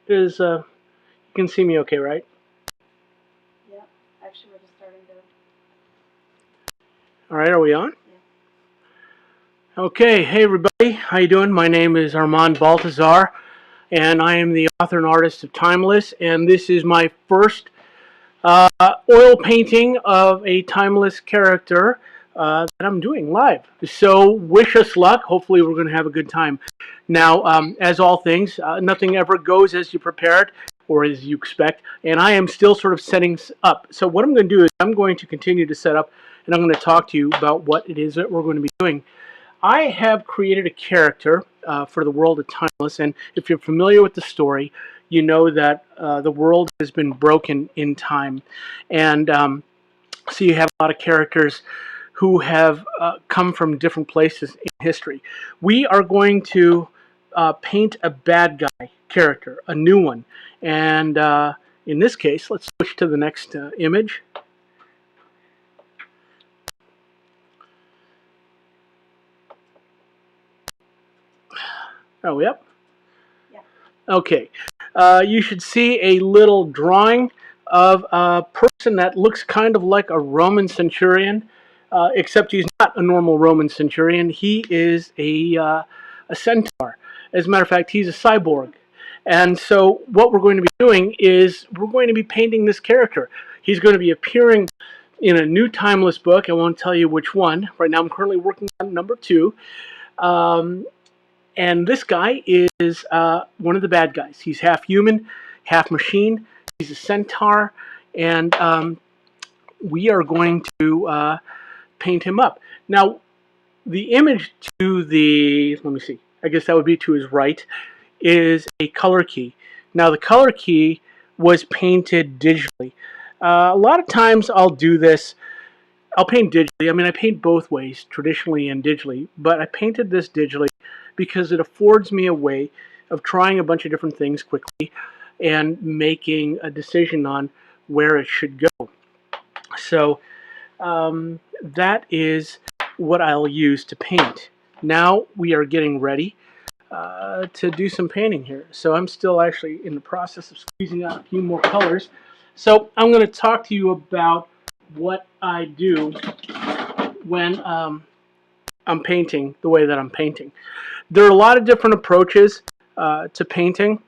Is you can see me okay, right? Yeah. Actually, we're just starting to. All right, are we on? Yeah. Okay, hey everybody, how you doing? My name is Armand Baltazar, and I am the author and artist of Timeless, and this is my first uh, oil painting of a Timeless character that I'm doing live. So wish us luck. Hopefully we're going to have a good time. Now, as all things, nothing ever goes as you prepare it or as you expect, and I am still sort of setting up. So what I'm going to do is I'm going to continue to set up, and I'm going to talk to you about what it is that we're going to be doing. I have created a character for the world of Timeless, and if you're familiar with the story, you know that the world has been broken in time, and so you have a lot of characters who have come from different places in history. We are going to paint a bad guy character, a new one, and in this case, let's switch to the next image. Oh, yep. Yeah. Okay. You should see a little drawing of a person that looks kind of like a Roman centurion, except he's not a normal Roman centurion. He is a centaur. As a matter of fact, he's a cyborg. And so, what we're going to be doing is we're going to be painting this character. He's going to be appearing in a new Timeless book. I won't tell you which one. Right now, I'm currently working on number 2. Um, and this guy is one of the bad guys. He's half human, half machine. He's a centaur, and we are going to paint him up. Now, the image to the, let me see, I guess that would be to his right, is a color key. Now, the color key was painted digitally. A lot of times I'll do this. I'll paint digitally. I mean, I paint both ways, traditionally and digitally, but I painted this digitally because it affords me a way of trying a bunch of different things quickly and making a decision on where it should go. So that is what I'll use to paint. Now we are getting ready to do some painting here. So I'm still actually in the process of squeezing out a few more colors. So I'm going to talk to you about what I do when I'm painting the way that I'm painting. There are a lot of different approaches to painting,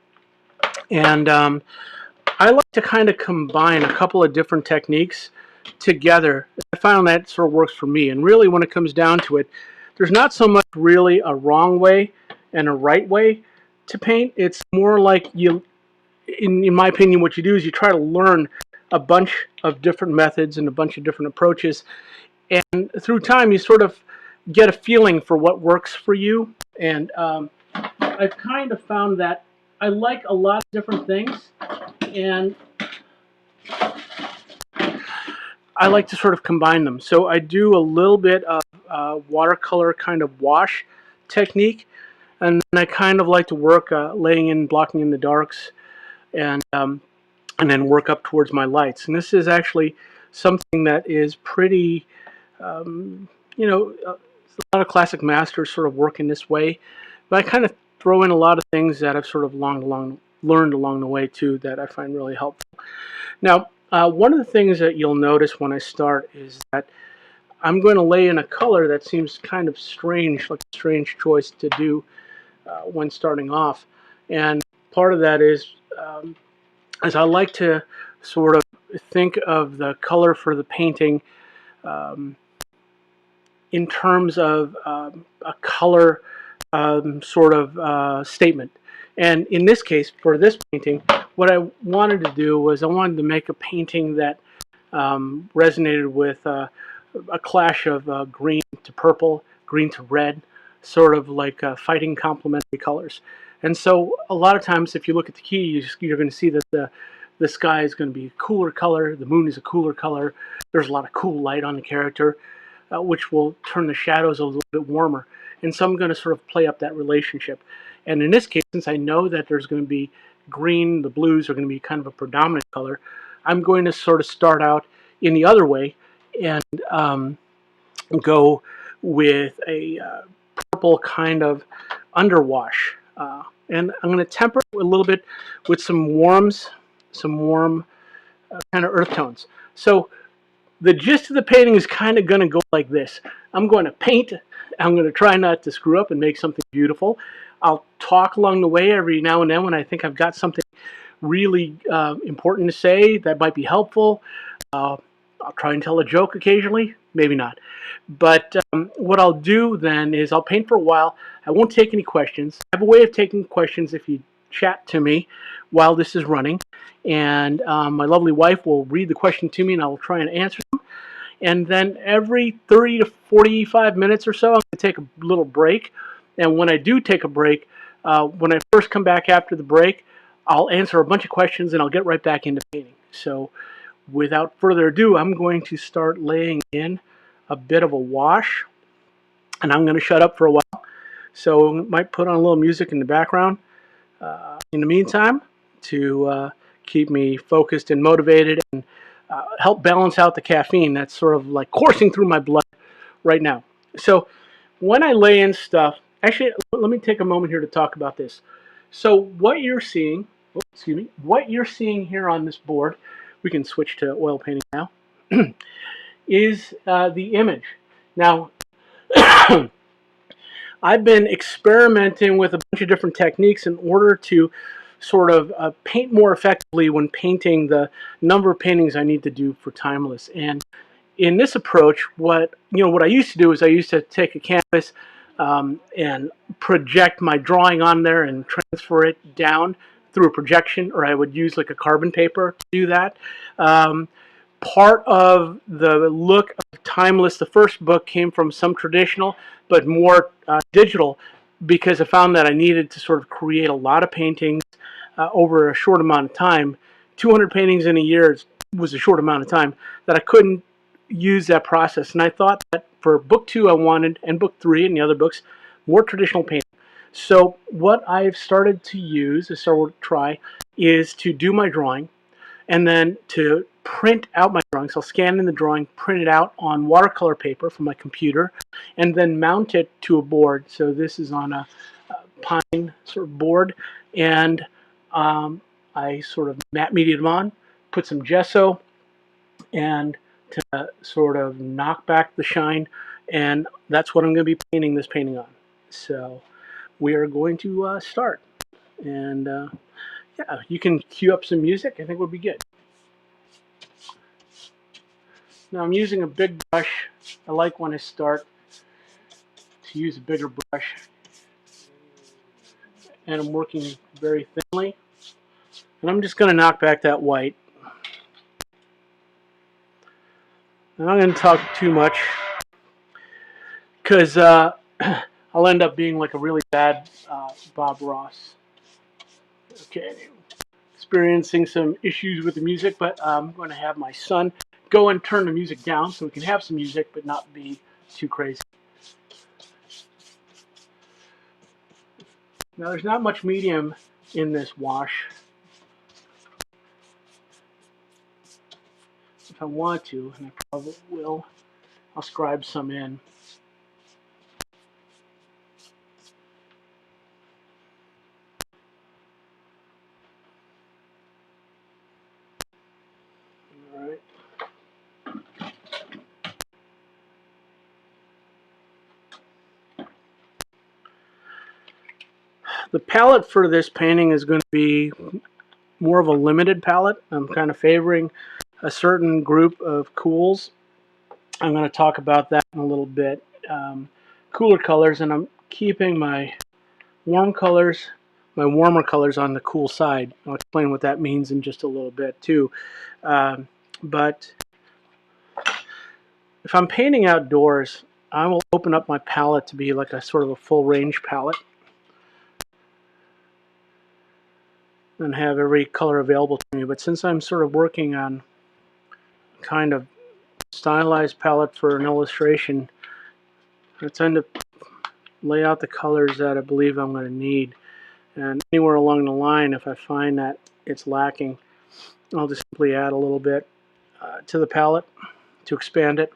and I like to kind of combine a couple of different techniques together. I found that sort of works for me, and really when it comes down to it, there's not so much really a wrong way and a right way to paint. It's more like you, in my opinion, what you do is you try to learn a bunch of different methods and a bunch of different approaches, and through time you sort of get a feeling for what works for you. And I've kind of found that I like a lot of different things, and I like to sort of combine them. So I do a little bit of watercolor kind of wash technique, and then I kind of like to work laying in, blocking in the darks, and then work up towards my lights. And this is actually something that is pretty, um, a lot of classic masters sort of work in this way, but I kind of throw in a lot of things that I've sort of learned along the way too that I find really helpful. Now, one of the things that you'll notice when I start is that I'm going to lay in a color that seems kind of strange, like a strange choice to do when starting off. And part of that is I like to sort of think of the color for the painting um, in terms of a color sort of statement. And in this case, for this painting, what I wanted to do was I wanted to make a painting that resonated with a clash of green to purple, green to red, sort of like fighting complementary colors. And so a lot of times, if you look at the key, you're going to see that the sky is going to be a cooler color, the moon is a cooler color, there's a lot of cool light on the character, which will turn the shadows a little bit warmer. And so I'm going to sort of play up that relationship. And in this case, since I know that there's going to be green, the blues are going to be kind of a predominant color, I'm going to sort of start out in the other way and go with a purple kind of underwash And I'm going to temper it a little bit with some warms, some warm kind of earth tones. So the gist of the painting is kind of going to go like this. I'm going to paint. I'm going to try not to screw up and make something beautiful. I'll talk along the way every now and then when I think I've got something really important to say that might be helpful. I'll try and tell a joke occasionally, maybe not. But what I'll do then is I'll paint for a while. I won't take any questions. I have a way of taking questions if you chat to me while this is running. And my lovely wife will read the question to me and I'll try and answer them. And then every 30 to 45 minutes or so, I'm going to take a little break. And when I do take a break, when I first come back after the break, I'll answer a bunch of questions and I'll get right back into painting. So without further ado, I'm going to start laying in a bit of a wash. And I'm going to shut up for a while. So I might put on a little music in the background in the meantime to keep me focused and motivated and help balance out the caffeine that's sort of like coursing through my blood right now. So when I lay in stuff, actually, let me take a moment here to talk about this. So what you're seeing, what you're seeing here on this board, we can switch to oil painting now, is the image. Now, I've been experimenting with a bunch of different techniques in order to sort of paint more effectively when painting the number of paintings I need to do for Timeless. And in this approach, what I used to do is I used to take a canvas and project my drawing on there and transfer it down through a projection, or I would use like a carbon paper to do that. Part of the look of Timeless, the first book, came from some traditional but more digital, because I found that I needed to sort of create a lot of paintings over a short amount of time. 200 paintings in a year was a short amount of time that I couldn't use that process. And I thought that for book 2 I wanted, and book 3 and the other books, more traditional painting. So what I've started to use, is to do my drawing and then to print out my drawings. I'll scan in the drawing, print it out on watercolor paper from my computer, and then mount it to a board. So this is on a pine sort of board, and I sort of matte mediated on, put some gesso, and to sort of knock back the shine, and that's what I'm going to be painting this painting on. So we are going to start, and yeah, you can cue up some music. I think would be good. Now I'm using a big brush. I like when I start to use a bigger brush, and I'm working very thinly, and I'm just going to knock back that white. I'm not going to talk too much because I'll end up being like a really bad Bob Ross. Okay, experiencing some issues with the music, but I'm going to have my son go and turn the music down so we can have some music but not be too crazy. Now there's not much medium in this wash. If I want to, and I probably will, I'll scribe some in. All right. The palette for this painting is going to be more of a limited palette. I'm kind of favoring a certain group of cools. I'm going to talk about that in a little bit. Cooler colors, and I'm keeping my warmer colors on the cool side. I'll explain what that means in just a little bit too. But if I'm painting outdoors, I will open up my palette to be like a sort of a full range palette and have every color available to me. But since I'm sort of working on kind of stylized palette for an illustration, I tend to lay out the colors that I believe I'm going to need. And anywhere along the line, if I find that it's lacking, I'll just simply add a little bit to the palette to expand it.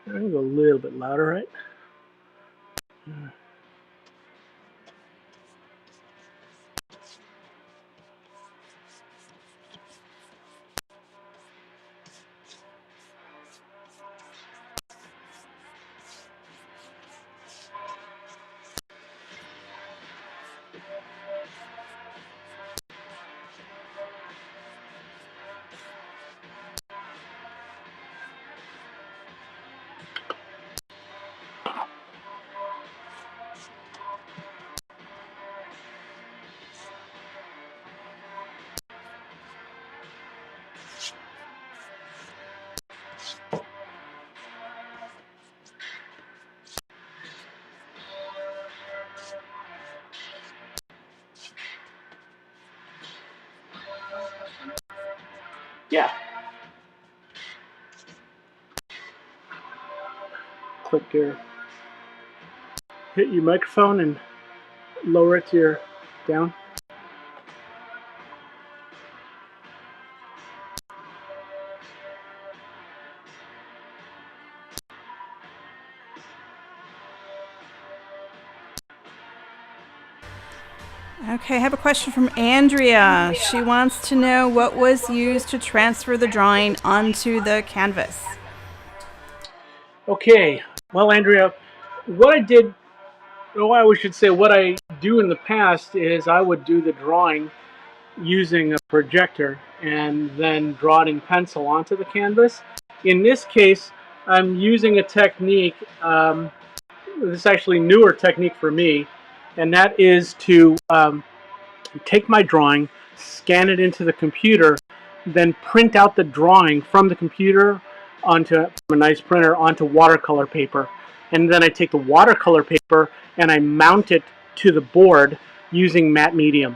I'm going to go a little bit louder, right? Yeah. Click your, hit your microphone and lower it to your down. Okay, I have a question from Andrea. She wants to know what was used to transfer the drawing onto the canvas. Okay. Well, Andrea, what I did, well, I should say what I do in the past is I would do the drawing using a projector and then draw it in pencil onto the canvas. In this case, I'm using a technique, this is actually a newer technique for me, and that is to take my drawing, scan it into the computer, then print out the drawing from the computer from a nice printer onto watercolor paper. And then I take the watercolor paper and I mount it to the board using matte medium.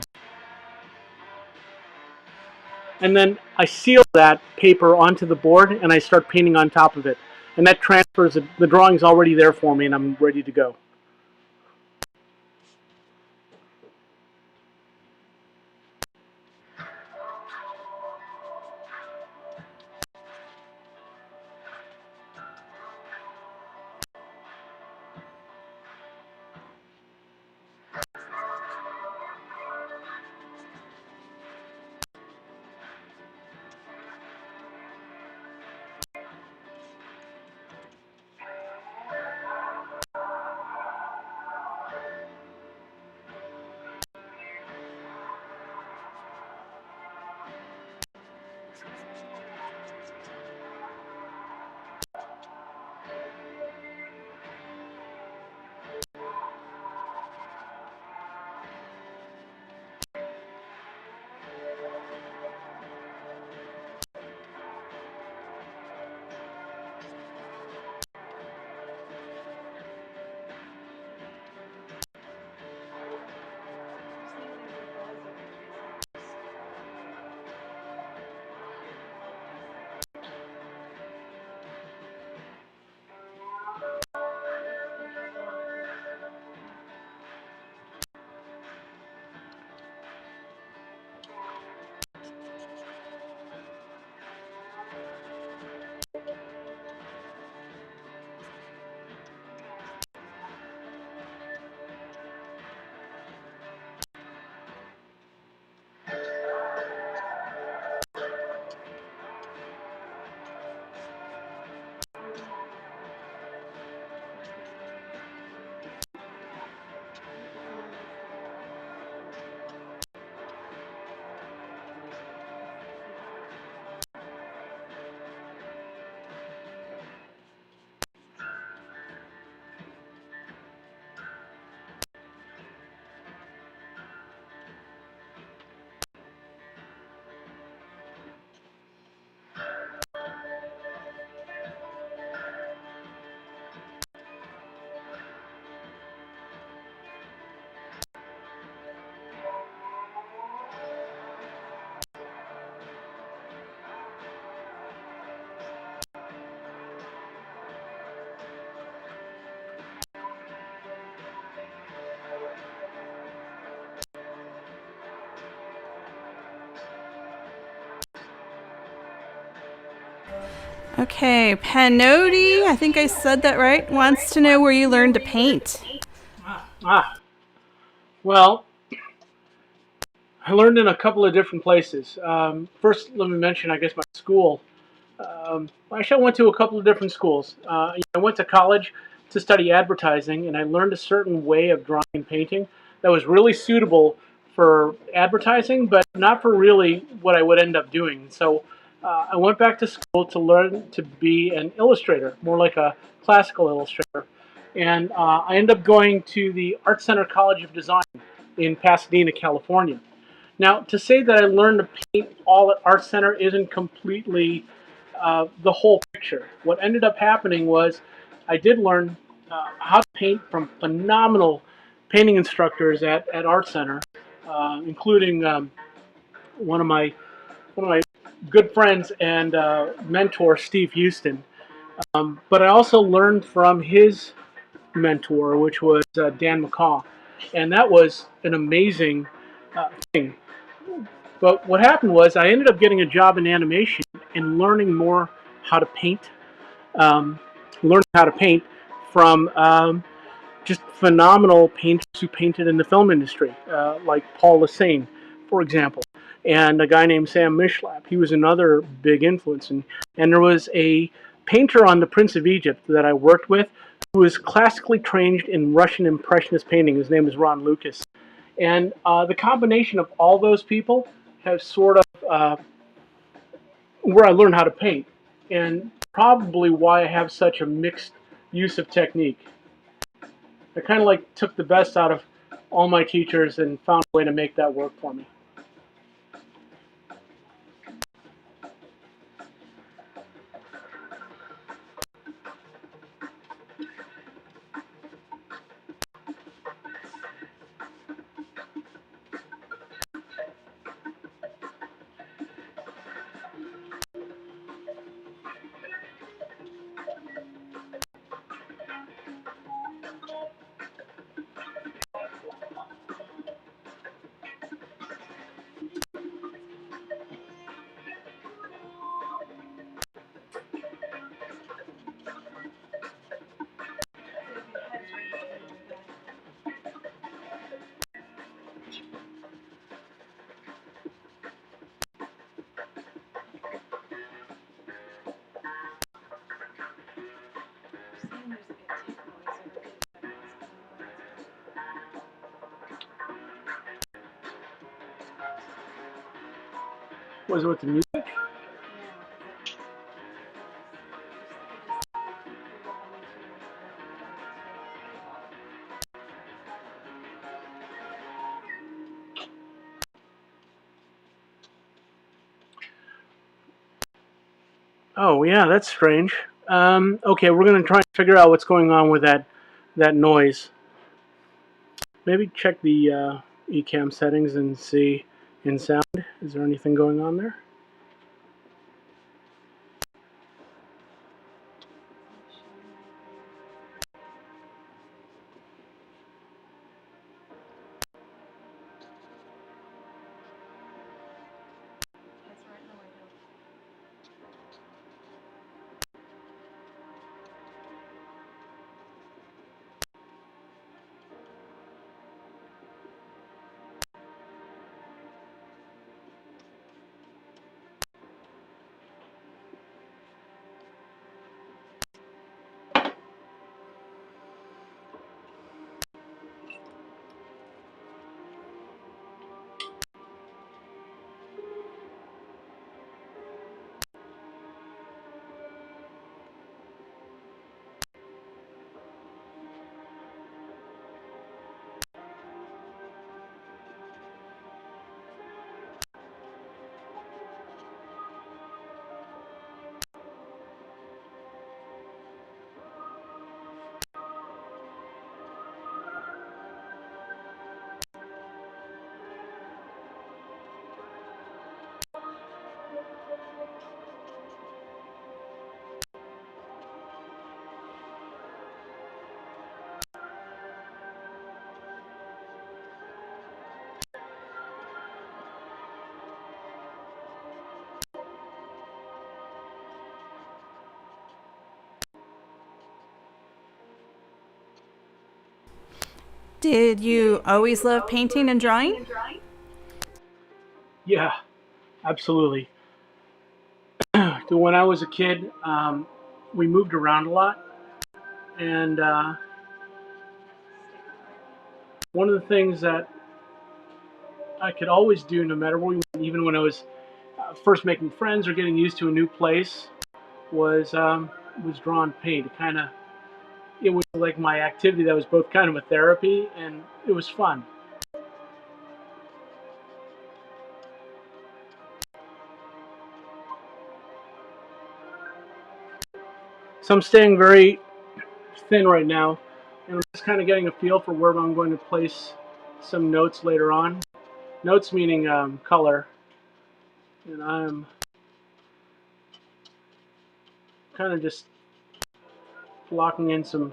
And then I seal that paper onto the board and I start painting on top of it. And that transfers it. The drawing's already there for me and I'm ready to go. Okay, Panodi, I think I said that right, wants to know where you learned to paint. Ah, well, I learned in a couple of different places. First, let me mention, I guess, my school. Actually, I went to a couple of different schools. I went to college to study advertising, and I learned a certain way of drawing and painting that was really suitable for advertising, but not for really what I would end up doing. So I went back to school to learn to be an illustrator, more like a classical illustrator. And I ended up going to the Art Center College of Design in Pasadena, California. Now, to say that I learned to paint all at Art Center isn't completely the whole picture. What ended up happening was I did learn how to paint from phenomenal painting instructors at Art Center, including one of my one of my good friends and mentor, Steve Houston. But I also learned from his mentor, which was Dan McCaw, and that was an amazing thing. But what happened was I ended up getting a job in animation and learning more how to paint, um, learning how to paint from just phenomenal painters who painted in the film industry, like Paul Lassane, for example, and a guy named Sam Mishlap. He was another big influence. And there was a painter on The Prince of Egypt that I worked with who was classically trained in Russian Impressionist painting. His name is Ron Lucas. And the combination of all those people has sort of where I learned how to paint, and probably why I have such a mixed use of technique. I kind of like took the best out of all my teachers and found a way to make that work for me. So if your head's right here, you're good. I'm saying there's like a tick noise over here that is kind of Was it with the music? no, it's like this. You're the only two that are doing it too. Oh yeah, that's strange. Okay, we're gonna try and figure out what's going on with that noise. Maybe check the Ecamm settings and see in sound. Is there anything going on there? It's not showing anything. Head's right in the window. Did you always love painting and drawing? Yeah, absolutely. When I was a kid, we moved around a lot, and one of the things that I could always do, no matter where we went, even when I was first making friends or getting used to a new place, was draw and paint. It was like my activity that was both kind of a therapy and it was fun. So I'm staying very thin right now, and I'm just kind of getting a feel for where I'm going to place some notes later on. Notes meaning color, and I'm kind of just blocking in some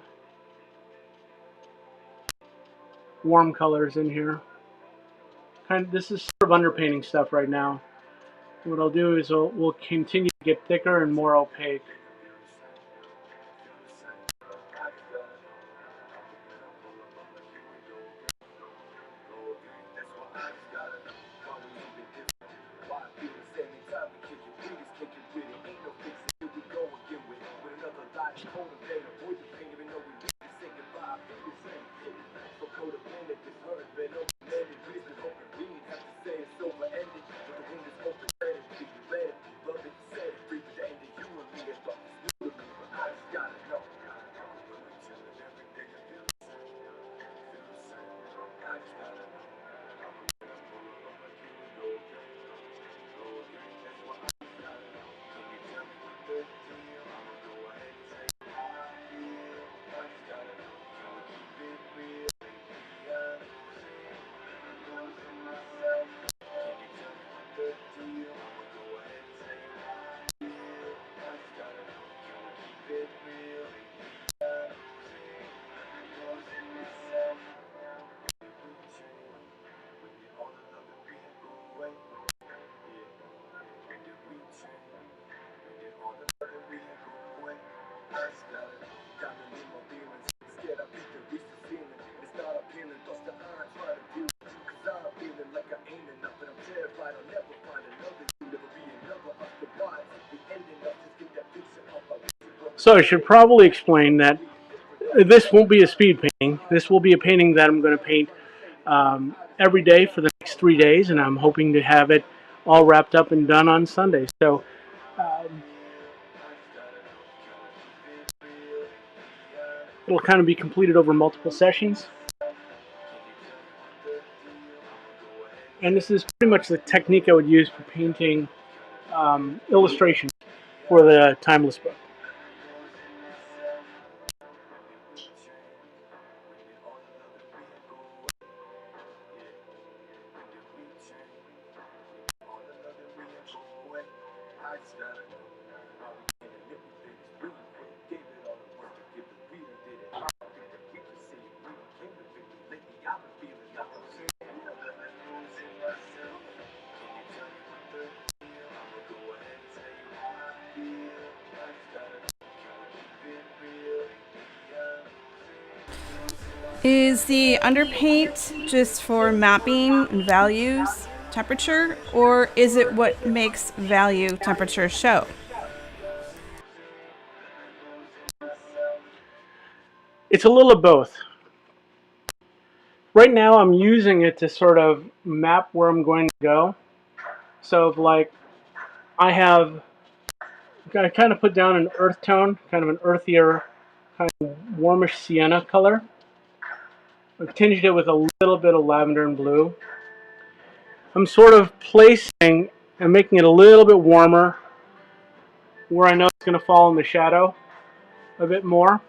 warm colors in here. This is sort of underpainting stuff right now. What I'll do is we'll continue to get thicker and more opaque. So I should probably explain that this won't be a speed painting. This will be a painting that I'm going to paint every day for the next 3 days, and I'm hoping to have it all wrapped up and done on Sunday. So it'll kind of be completed over multiple sessions. And this is pretty much the technique I would use for painting illustrations for the Timeless book. Is the underpaint just for mapping and values, temperature, or is it what makes value temperature show? It's a little of both. Right now, I'm using it to sort of map where I'm going to go. So, like, I have I kind of put down an earth tone, kind of an earthier, kind of warmish sienna color. I've tinged it with a little bit of lavender and blue. I'm sort of placing and making it a little bit warmer where I know it's going to fall in the shadow a bit more.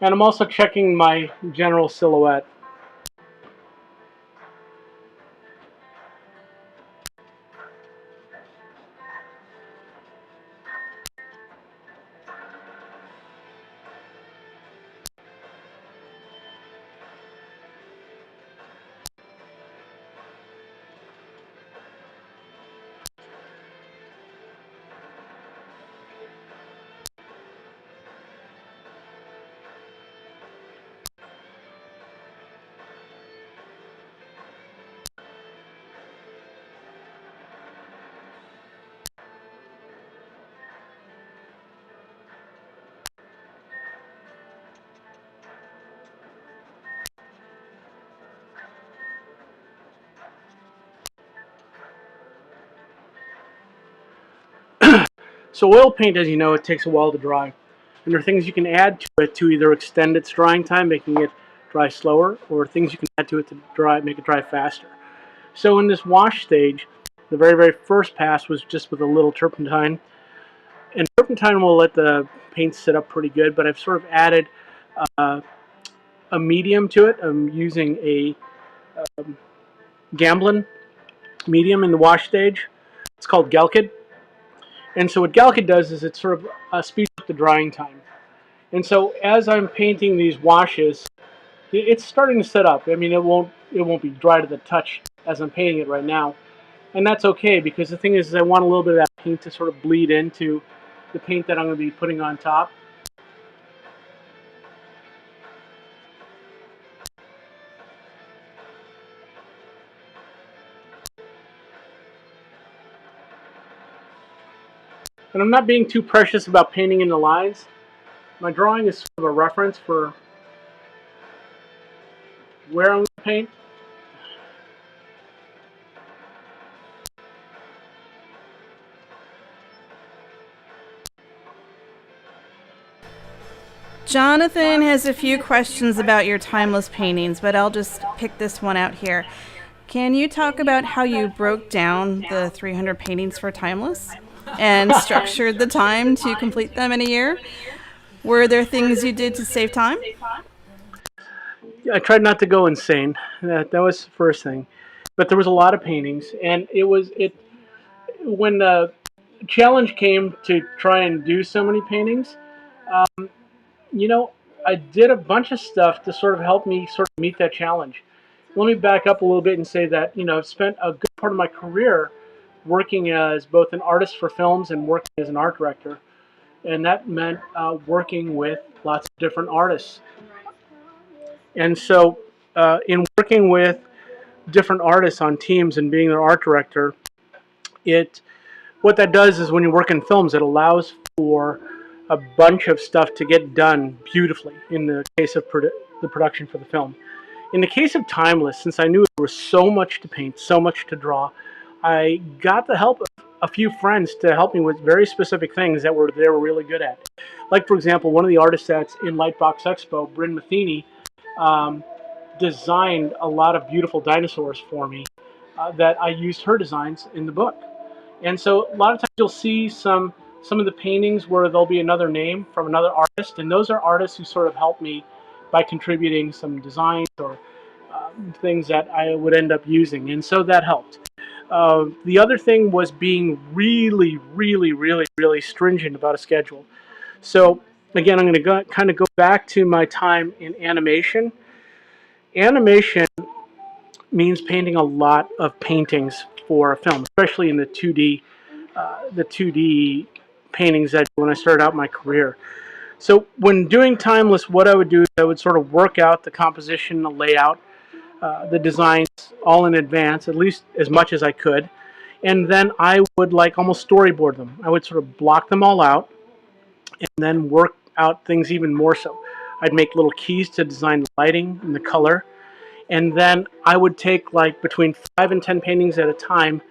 And I'm also checking my general silhouette. So oil paint, as you know, it takes a while to dry. And there are things you can add to it to either extend its drying time, making it dry slower, or things you can add to it to make it dry faster. So in this wash stage, the very, very first pass was just with a little turpentine. And turpentine will let the paint sit up pretty good, but I've sort of added uh, a medium to it. I'm using a Gamblin medium in the wash stage. It's called Gelkid. And so what Gelkid does is it sort of speeds up the drying time. And so as I'm painting these washes, it's starting to set up. I mean, it won't be dry to the touch as I'm painting it right now, and that's okay because the thing is I want a little bit of that paint to sort of bleed into the paint that I'm going to be putting on top. And I'm not being too precious about painting in the lines. My drawing is sort of a reference for where I'm going to paint. Jonathan has a few questions about your timeless paintings, but I'll just pick this one out here. Can you talk about how you broke down the 300 paintings for timeless and structured the time to complete them in a year? Were there things you did to save time? I tried not to go insane. That was the first thing, but there was a lot of paintings, and it when the challenge came to try and do so many paintings. You know, I did a bunch of stuff to sort of help me sort of meet that challenge. Let me back up a little bit and say that, I've spent a good part of my career working as both an artist for films and working as an art director. And that meant working with lots of different artists. And so, in working with different artists on teams and being their art director, it what that does is when you work in films, it allows for a bunch of stuff to get done beautifully in the case of the production for the film. In the case of Timeless, since I knew there was so much to paint, so much to draw, I got the help of a few friends to help me with very specific things that they were really good at. Like, for example, one of the artists that's in Lightbox Expo, Bryn Matheny, um, designed a lot of beautiful dinosaurs for me that I used her designs in the book. And so a lot of times you'll see some of the paintings where there'll be another name from another artist, and those are artists who sort of help me by contributing some designs or things that I would end up using, and so that helped. The other thing was being really, really, really, really stringent about a schedule. So again, I'm going to kind of go back to my time in animation. Animation means painting a lot of paintings for a film, especially in the 2D paintings that when I started out my career. So when doing Timeless, what I would do is I would sort of work out the composition, the layout, the designs all in advance, at least as much as I could. And then I would like almost storyboard them. I would sort of block them all out and then work out things even more so. I'd make little keys to design the lighting and the color. And then I would take like between 5 and 10 paintings at a time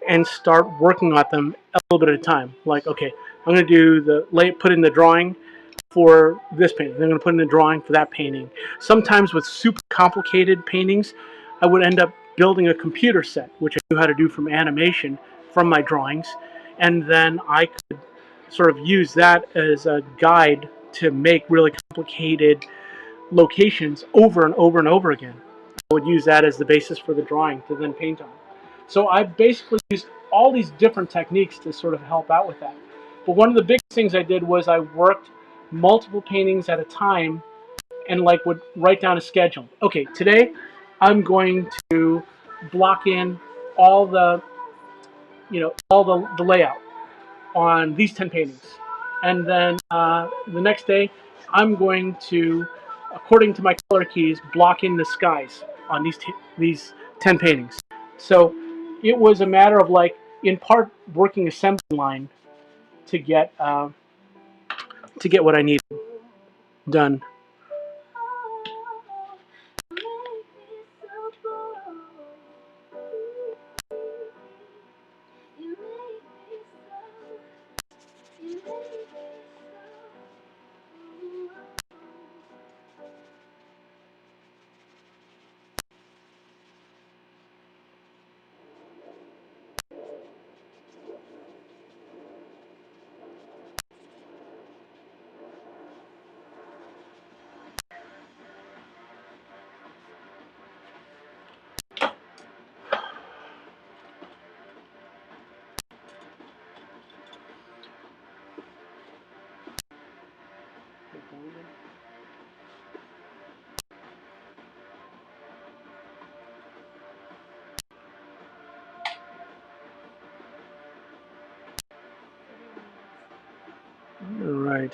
and start working on them a little bit at a time. Like, okay, I'm going to do put in the drawing for this painting. I'm going to put in the drawing for that painting. Sometimes with super complicated paintings, I would end up building a computer set, which I knew how to do from animation from my drawings, and then I could sort of use that as a guide to make really complicated locations over and over and over again. I would use that as the basis for the drawing to then paint on. So I basically used all these different techniques to sort of help out with that. But one of the big things I did was I worked multiple paintings at a time and like would write down a schedule. Okay, today I'm going to block in all the the layout on these 10 paintings. And then the next day, I'm going to, according to my color keys, block in the skies on these 10 paintings. So it was a matter of like, in part, working assembly line to get what I needed done. Right.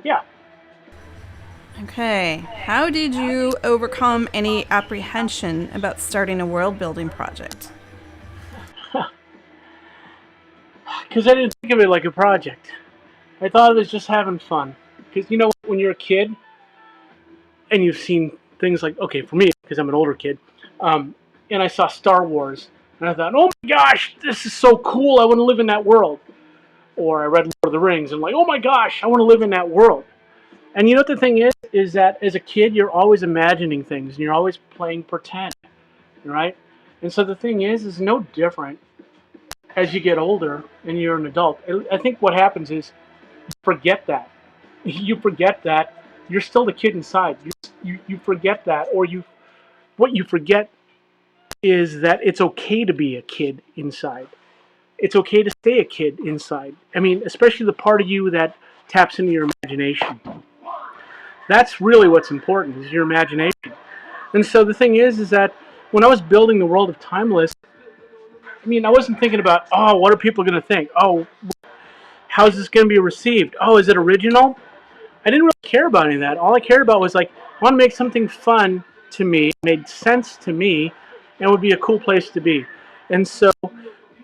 Yeah. Okay. How did you overcome any apprehension about starting a world building project? Because I didn't think of it like a project. I thought it was just having fun. Because when you're a kid and you've seen things like, okay, for me, because I'm an older kid, um, and I saw Star Wars, and I thought, oh my gosh, this is so cool. I want to live in that world. Or I read Lord of the Rings, and I'm like, oh my gosh, I want to live in that world. And you know what the thing is that as a kid, you're always imagining things, and you're always playing pretend, right? And so the thing is no different as you get older and you're an adult. I think what happens is you forget that. You forget that you're still the kid inside. You forget that, or what you forget is that it's okay to be a kid inside. It's okay to stay a kid inside. I mean, especially the part of you that taps into your imagination. That's really what's important is your imagination. And so the thing is that when I was building the world of Timeless, I mean, I wasn't thinking about, oh, what are people going to think? Oh, how's this going to be received? Oh, is it original? I didn't really care about any of that. All I cared about was like, I want to make something fun to me, made sense to me, and would be a cool place to be. And so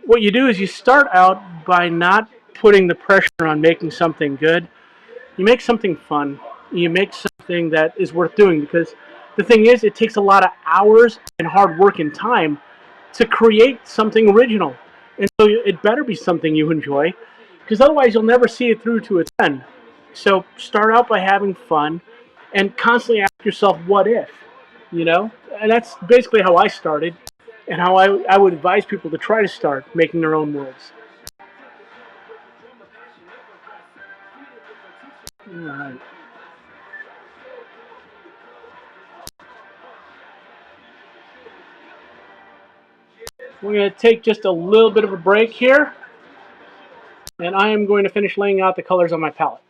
what you do is you start out by not putting the pressure on making something good. You make something fun. You make something that is worth doing because the thing is, it takes a lot of hours and hard work and time to create something original. And so it better be something you enjoy because otherwise you'll never see it through to its end. So start out by having fun and constantly ask yourself, what if? You know? And that's basically how I started and how I would advise people to try to start making their own worlds. All right. We're going to take just a little bit of a break here, and I am going to finish laying out the colors on my palette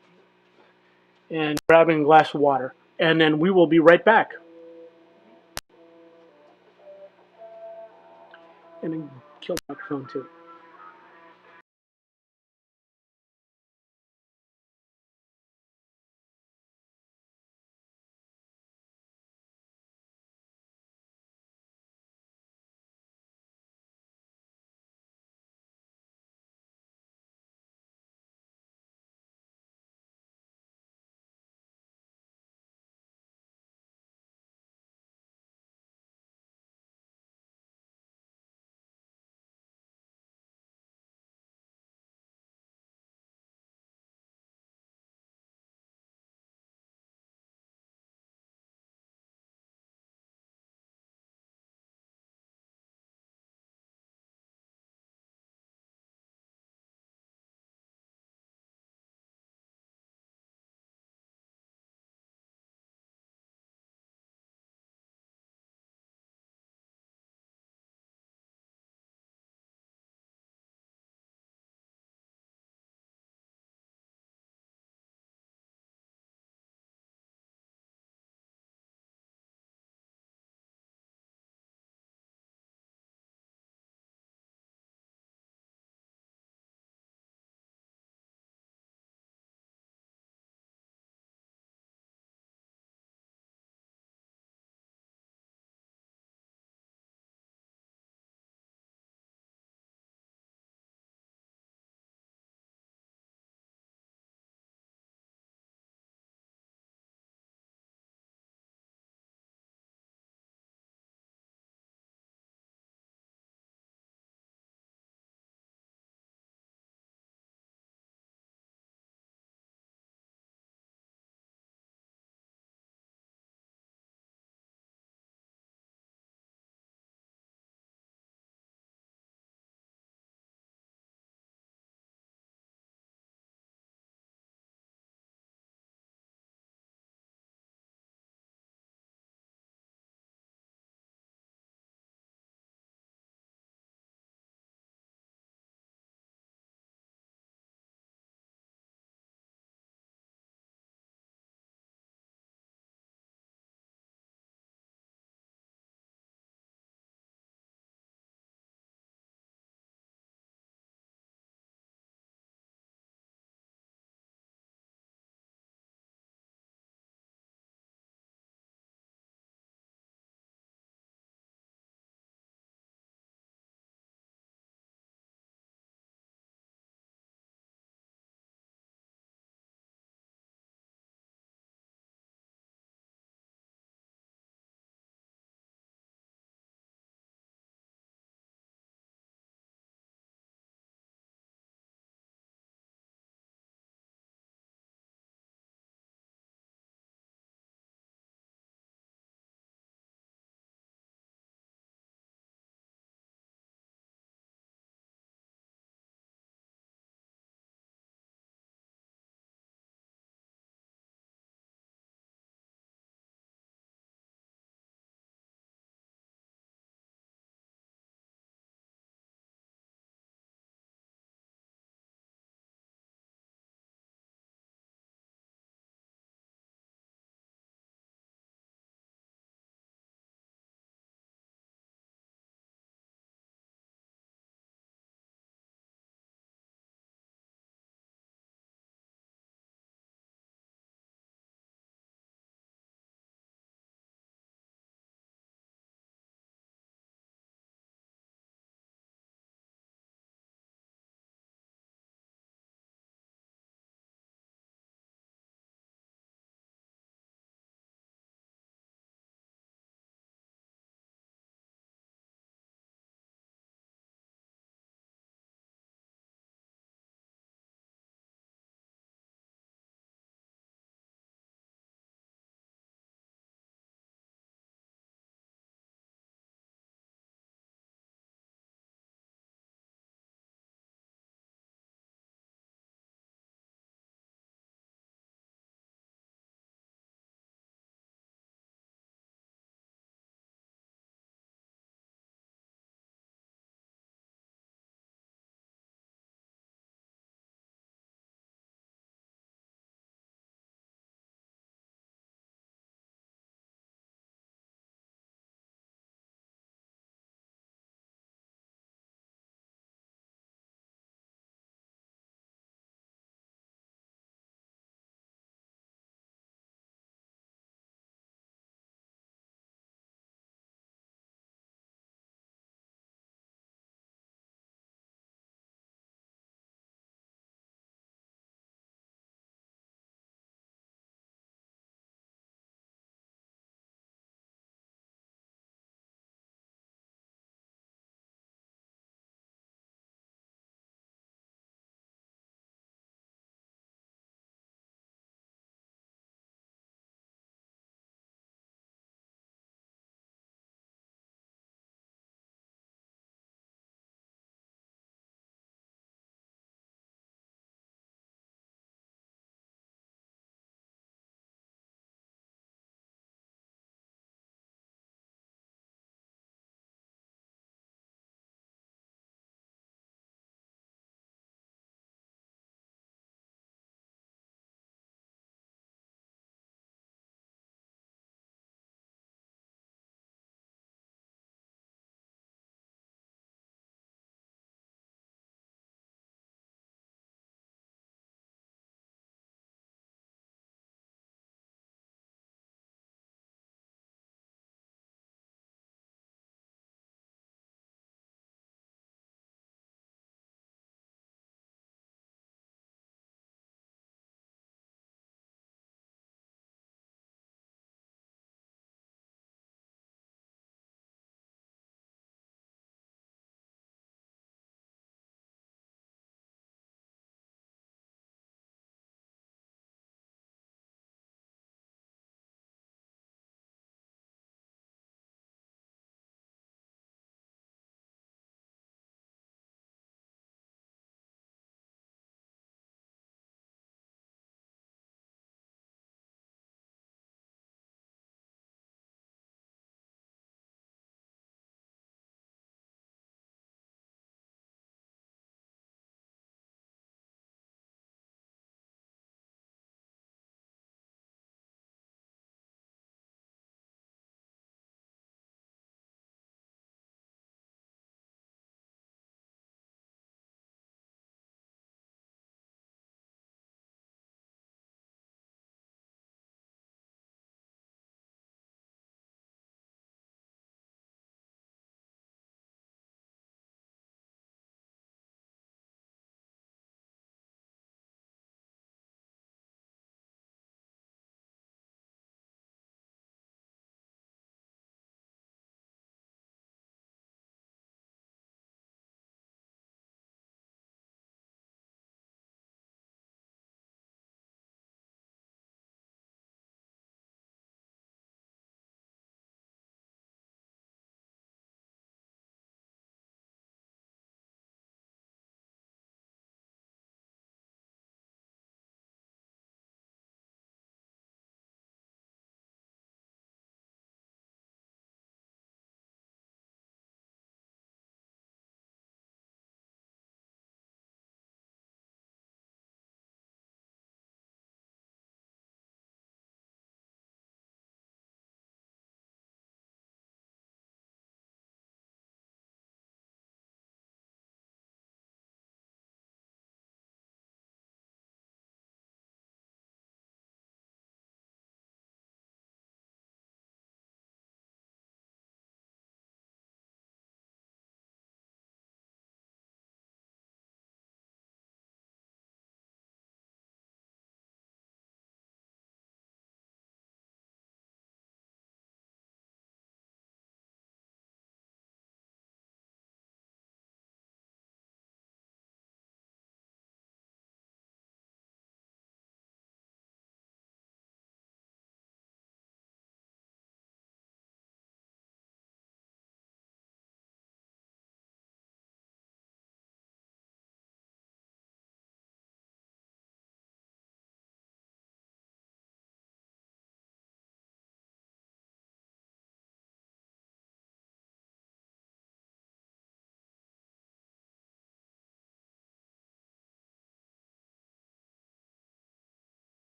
and grabbing a glass of water. And then we will be right back. And then kill the microphone too.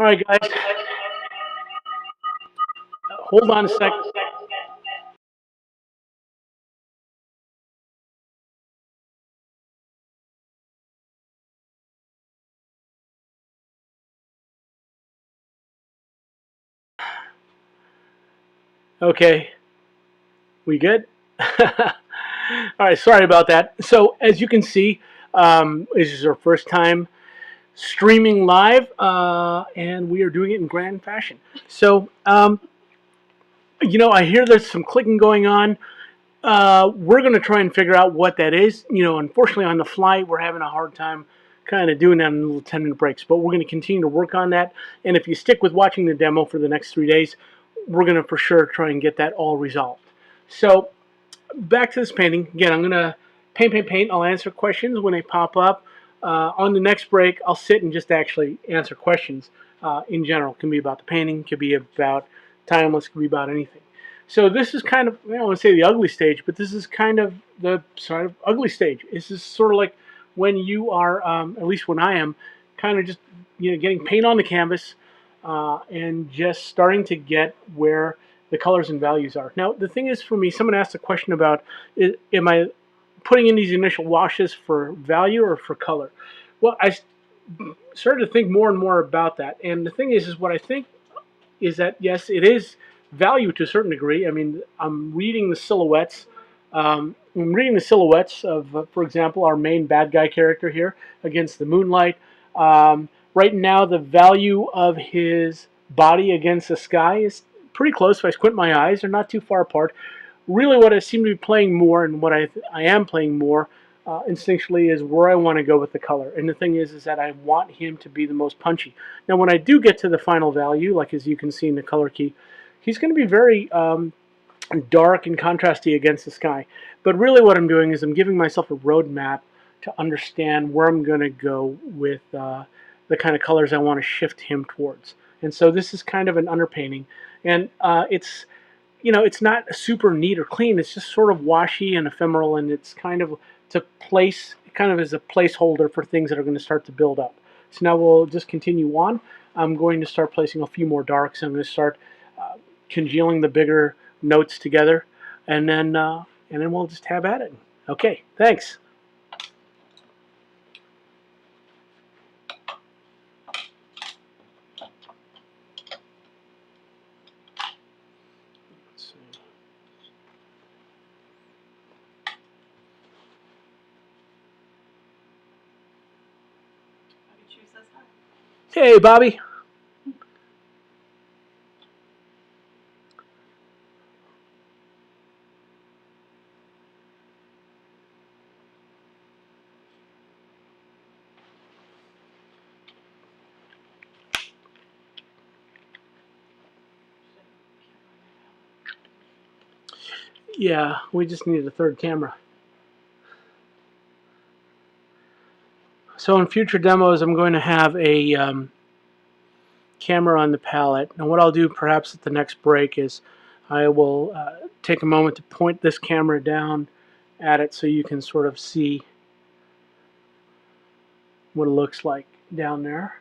All right, guys, hold on a sec. Okay, we good? All right, sorry about that. So, as you can see, this is our first time streaming live, and we are doing it in grand fashion. So, I hear there's some clicking going on. We're going to try and figure out what that is. Unfortunately, on the fly, we're having a hard time kind of doing that in little 10-minute breaks, but we're going to continue to work on that. And if you stick with watching the demo for the next 3 days, we're going to for sure try and get that all resolved. So, back to this painting. Again, I'm going to paint, paint, paint. I'll answer questions when they pop up. On the next break, I'll sit and just actually answer questions in general. It can be about the painting, it could be about timeless, it could be about anything. So this is kind of, I don't want to say the ugly stage, but this is kind of the sort of ugly stage. This is sort of like when you are, at least when I am, kind of just getting paint on the canvas and just starting to get where the colors and values are. Now, the thing is for me, someone asked a question about, am I putting in these initial washes for value or for color? Well, I started to think more and more about that. And the thing is what I think is that, yes, it is value to a certain degree. I mean, I'm reading the silhouettes. I'm reading the silhouettes of, for example, our main bad guy character here against the moonlight. Right now, the value of his body against the sky is pretty close. If I squint my eyes, they're not too far apart. Really, what I seem to be playing more, and what I am playing more instinctually, is where I want to go with the color. And the thing is that I want him to be the most punchy. Now, when I do get to the final value, like as you can see in the color key, he's going to be very dark and contrasty against the sky. But really what I'm doing is I'm giving myself a roadmap to understand where I'm going to go with the kind of colors I want to shift him towards. And so this is kind of an underpainting. And it's not super neat or clean. It's just sort of washy and ephemeral, and it's kind of to place, kind of as a placeholder for things that are going to start to build up. So now we'll just continue on. I'm going to start placing a few more darks. I'm going to start congealing the bigger notes together, and then we'll just have at it. Okay, thanks. Hey, Bobby. Yeah, we just need a third camera. So in future demos, I'm going to have a camera on the palette. And what I'll do perhaps at the next break is I will take a moment to point this camera down at it so you can sort of see what it looks like down there.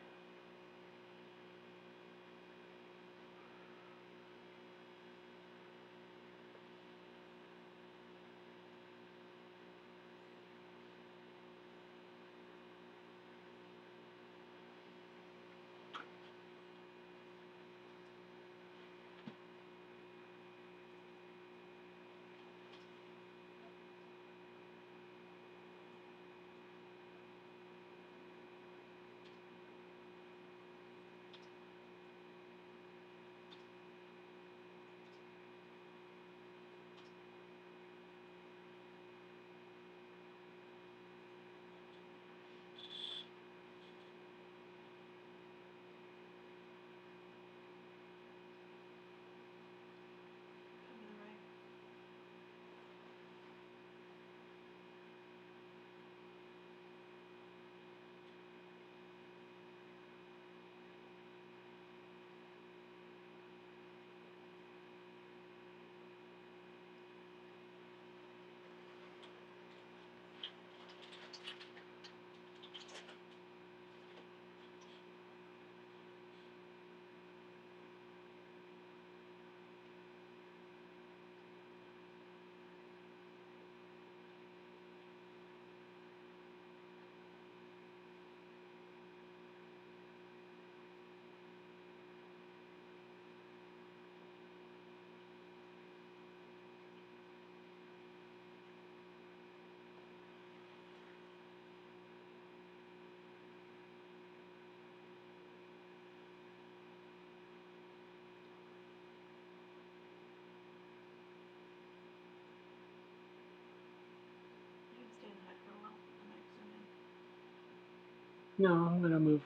No, I'm gonna move.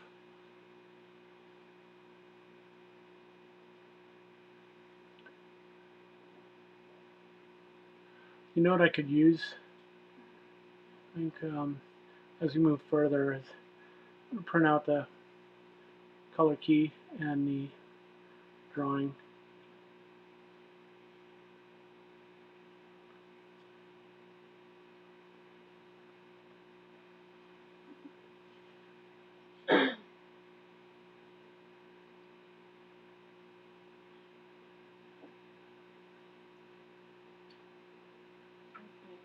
You know what I could use? I think as we move further, is print out the color key and the drawing. Any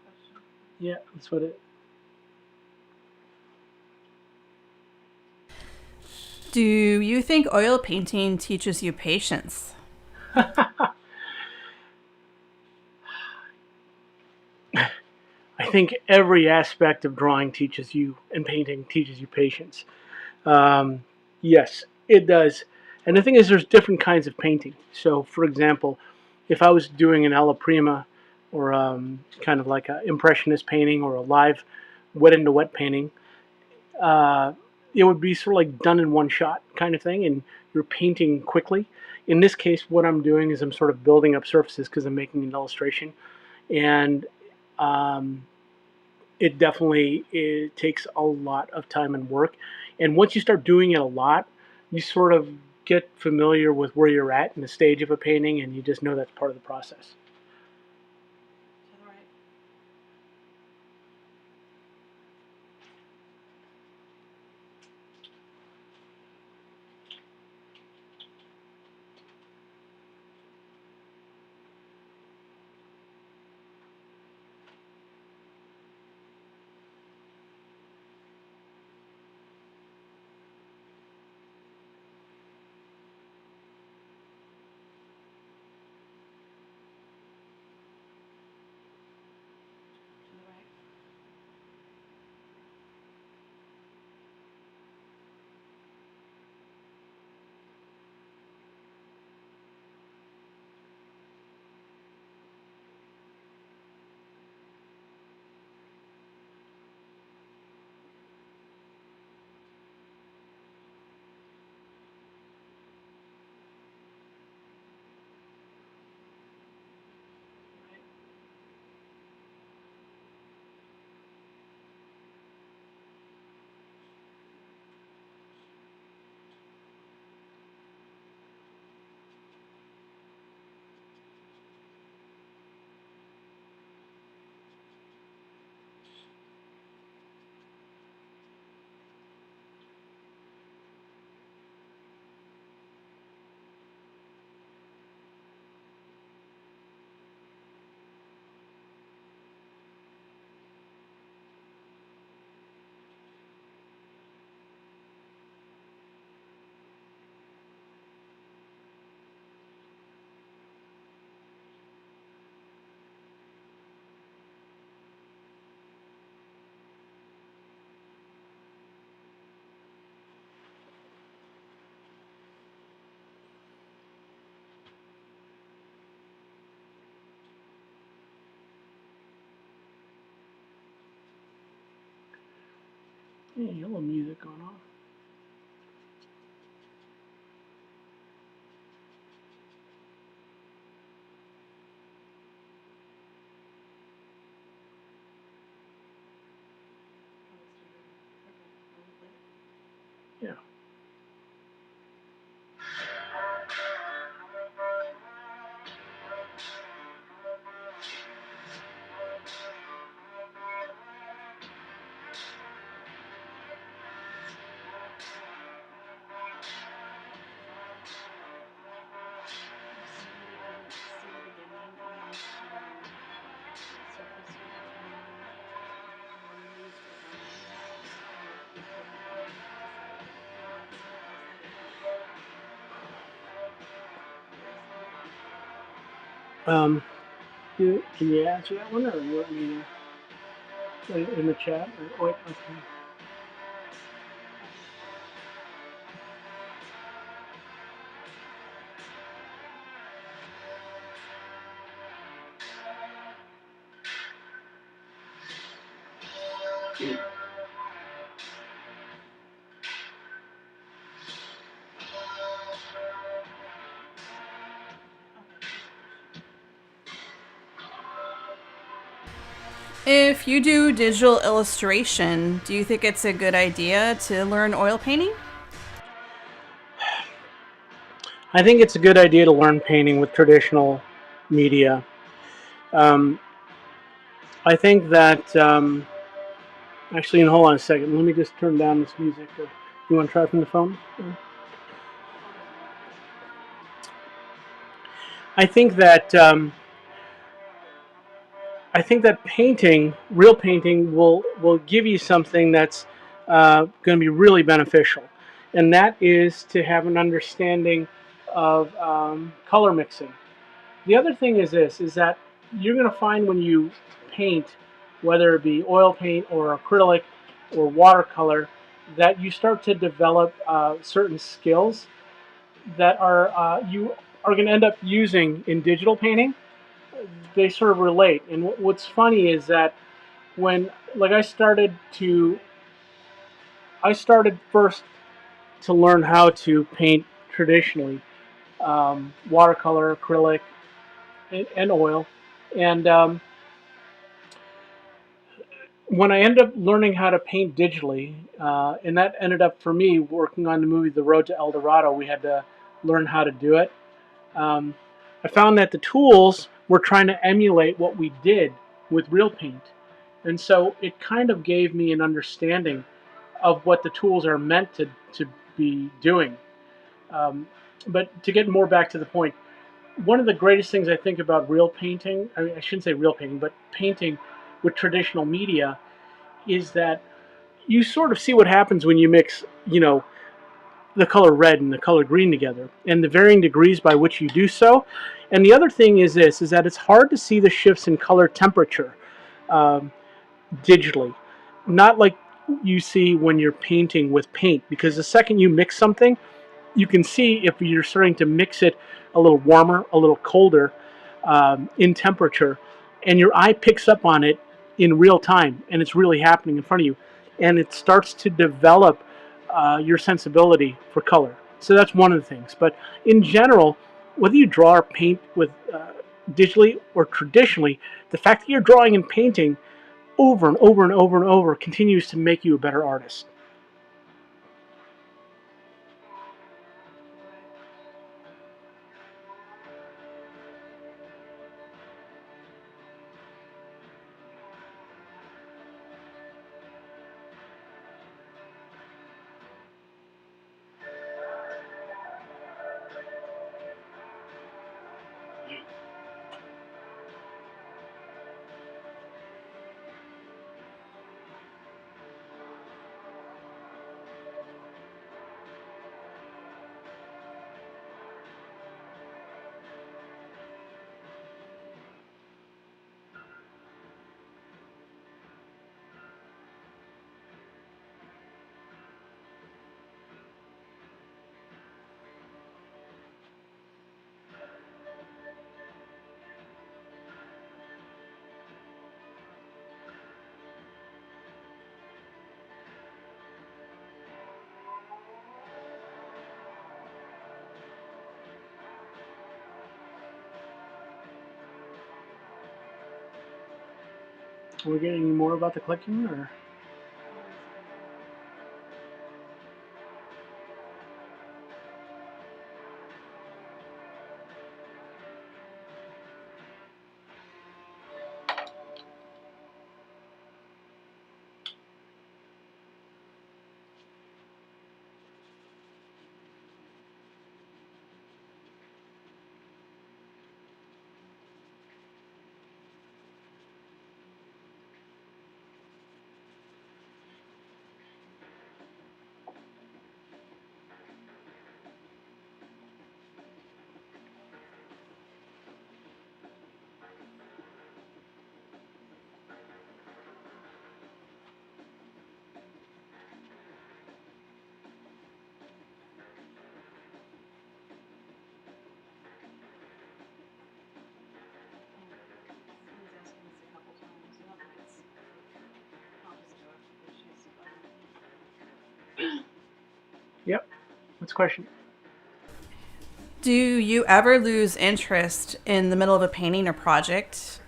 question? Yeah, that's what it. Do you think oil painting teaches you patience? I think every aspect of drawing teaches you, and painting teaches you patience. Um, yes, it does. And the thing is, there's different kinds of painting. So, for example, if I was doing an alla prima or kind of like an impressionist painting or a live wet into wet painting, uh, it would be sort of like done in one shot kind of thing, and you're painting quickly. In this case, what I'm doing is I'm sort of building up surfaces because I'm making an illustration, and um, it takes a lot of time and work. And once you start doing it a lot, you sort of get familiar with where you're at in the stage of a painting, and you just know that's part of the process. To the right. To the right. Right. Yeah, yellow music going on. Oh, it started. Okay. Are we clear? Yeah. You didn't see the beginning once the surface started to move and then use the lines with your finger on to set it. The lines start to set it. Did you see that? Um, can you answer that one, or you want me to put it in the chat? Or, wait, okay. If you do digital illustration, do you think it's a good idea to learn oil painting? I think it's a good idea to learn painting with traditional media. Um, I think that actually, and hold on a second. Let me just turn down this music. You want to try from the phone? I think that I think that painting, real painting, will give you something that's going to be really beneficial, and that is to have an understanding of color mixing. The other thing is this: is that you're going to find when you paint, whether it be oil paint or acrylic or watercolor, that you start to develop certain skills that are you are going to end up using in digital painting. They sort of relate. And what's funny is that when like I started first to learn how to paint traditionally, watercolor, acrylic, and oil. And when I ended up learning how to paint digitally, and that ended up for me working on the movie The Road to El Dorado, we had to learn how to do it. Um, I found that the tools were trying to emulate what we did with real paint. And so it kind of gave me an understanding of what the tools are meant to be doing. Um, but to get more back to the point, one of the greatest things I think about real painting, I mean, I shouldn't say real painting, but painting with traditional media is that you sort of see what happens when you mix, the color red and the color green together, and the varying degrees by which you do so. And the other thing is this: is that it's hard to see the shifts in color temperature um, digitally, not like you see when you're painting with paint, because the second you mix something, you can see if you're starting to mix it a little warmer, a little colder in temperature, and your eye picks up on it in real time, and it's really happening in front of you, and it starts to develop your sensibility for color. So that's one of the things. But in general, whether you draw or paint with digitally or traditionally, the fact that you're drawing and painting over and over and over and over continues to make you a better artist. Right. Are we getting any more about the clicking, or? Hold on a second. And he's asking this a couple times. No, it's. I'll just do it because she's bugging me. Yep. What's the question? Do you ever lose interest in the middle of a painting or project?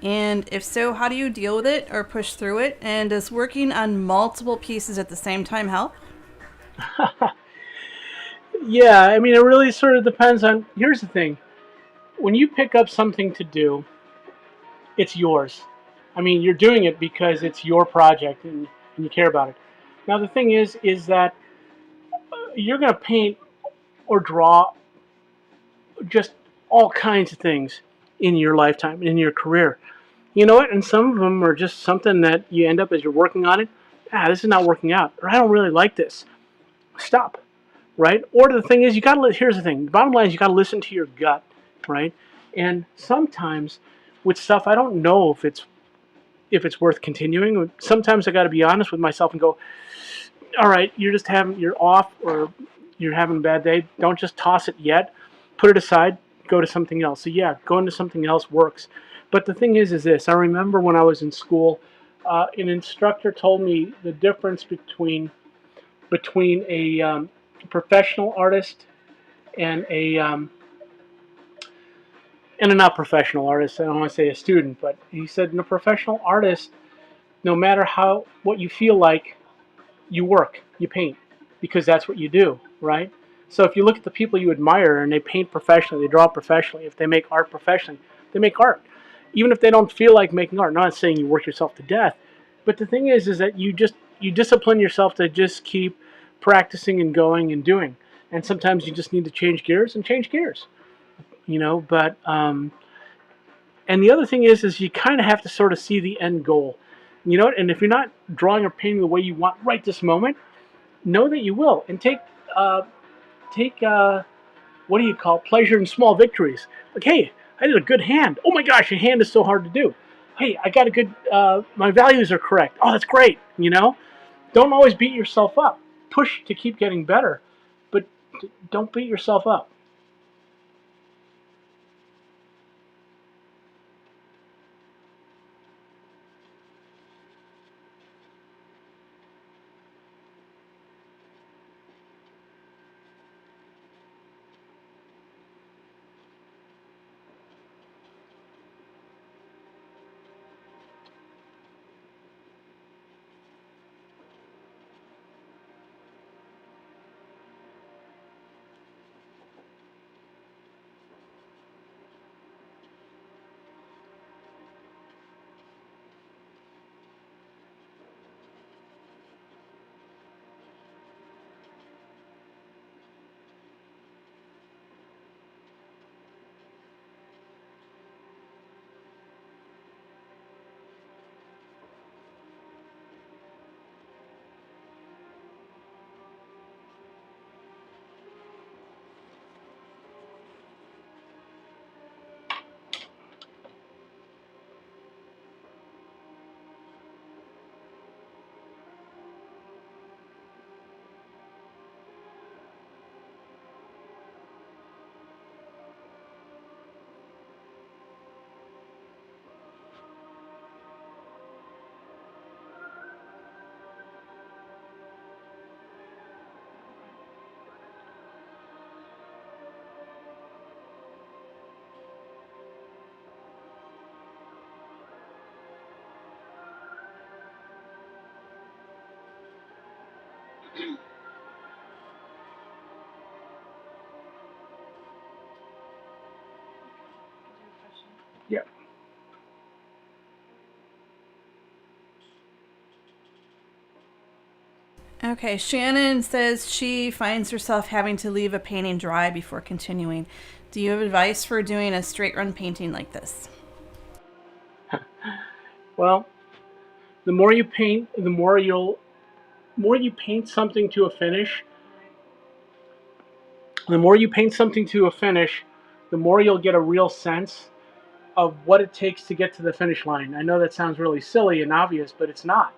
And if so, how do you deal with it or push through it? And does working on multiple pieces at the same time help? Yeah, I mean, it really sort of depends on. Here's the thing: when you pick up something to do, it's yours. I mean, you're doing it because it's your project and you care about it. Now, the thing is that you're going to paint or draw just all kinds of things in your lifetime, in your career. You know what? And some of them are just something that you end up as you're working on it. This is not working out, or I don't really like this. Stop, right? Or the thing is, you got to. Here's the thing. The bottom line is, you got to listen to your gut, right? And sometimes with stuff, I don't know if it's worth continuing. Sometimes I got to be honest with myself and go, all right, you're off or you're having a bad day. Don't just toss it yet. Put it aside. Go to something else. So yeah, going to something else works. But the thing is this. I remember when I was in school, an instructor told me the difference between a professional artist and a not professional artist. I don't want to say a student, but he said in a professional artist, no matter how what you feel like, you work, you paint, because that's what you do, right? So if you look at the people you admire and they paint professionally, they draw professionally, if they make art professionally, they make art. Even if they don't feel like making art, I'm not saying you work yourself to death, but the thing is that you discipline yourself to just keep practicing and going and doing. And sometimes you just need to change gears, But and the other thing is you kind of have to sort of see the end goal, And if you're not drawing or painting the way you want right this moment, know that you will, and take what do you call pleasure in small victories. Like, hey, I did a good hand. Oh my gosh, your hand is so hard to do. Hey, I got a good. My values are correct. Oh, that's great. Don't always beat yourself up. Push to keep getting better, but don't beat yourself up. Yeah. Okay, Shannon says she finds herself having to leave a painting dry before continuing. Do you have advice for doing a straight run painting like this? Well, the more you paint, more you paint something to a finish. The more you paint something to a finish, the more you'll get a real sense of what it takes to get to the finish line. I know that sounds really silly and obvious, but it's not.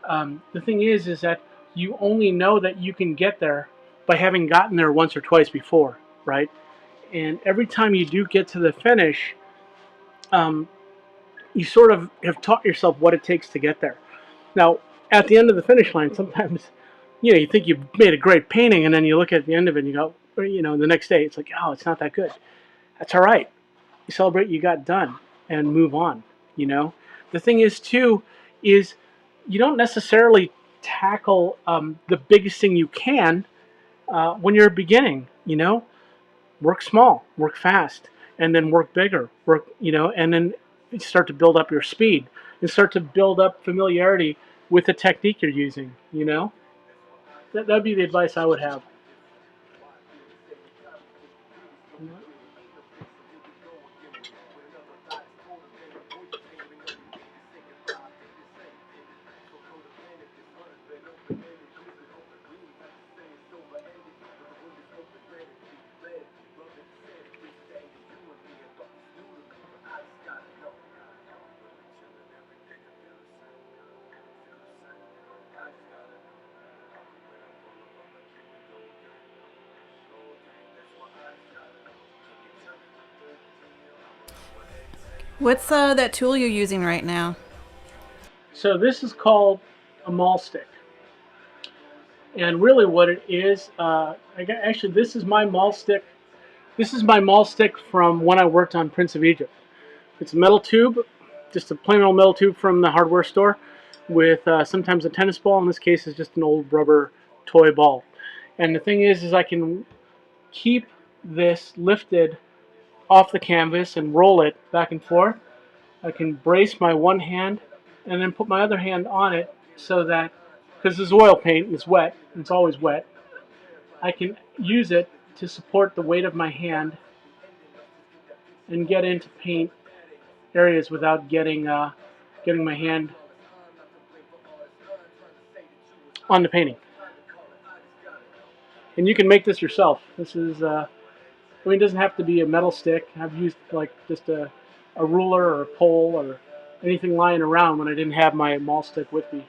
The thing is that you only know that you can get there by having gotten there once or twice before, right? And every time you do get to the finish, um, you sort of have taught yourself what it takes to get there. Now, at the end of the finish line, sometimes you think you've made a great painting, and then you look at the end of it and you go, or, the next day it's like, oh, it's not that good. That's all right. You celebrate you got done and move on. You know, the thing is too is you don't necessarily tackle the biggest thing you can when you're beginning. You know, work small, work fast, and then work bigger. Work, you know, and then start to build up your speed and start to build up familiarity with the technique you're using. You know, that'd be the advice I would have. What's that tool you're using right now? So this is called a maul stick, and really what it is, actually this is my maul stick. This is my maul stick from when I worked on Prince of Egypt. It's a metal tube, just a plain old metal tube from the hardware store, with sometimes a tennis ball. In this case, is just an old rubber toy ball. And the thing is I can keep this lifted off the canvas and roll it back and forth. I can brace my one hand and then put my other hand on it so that, because this is oil paint, it's wet, it's always wet, I can use it to support the weight of my hand and get into paint areas without getting my hand on the painting. And you can make this yourself. This is, I mean, it doesn't have to be a metal stick. I've used like just a ruler or a pole or anything lying around when I didn't have my maul stick with me.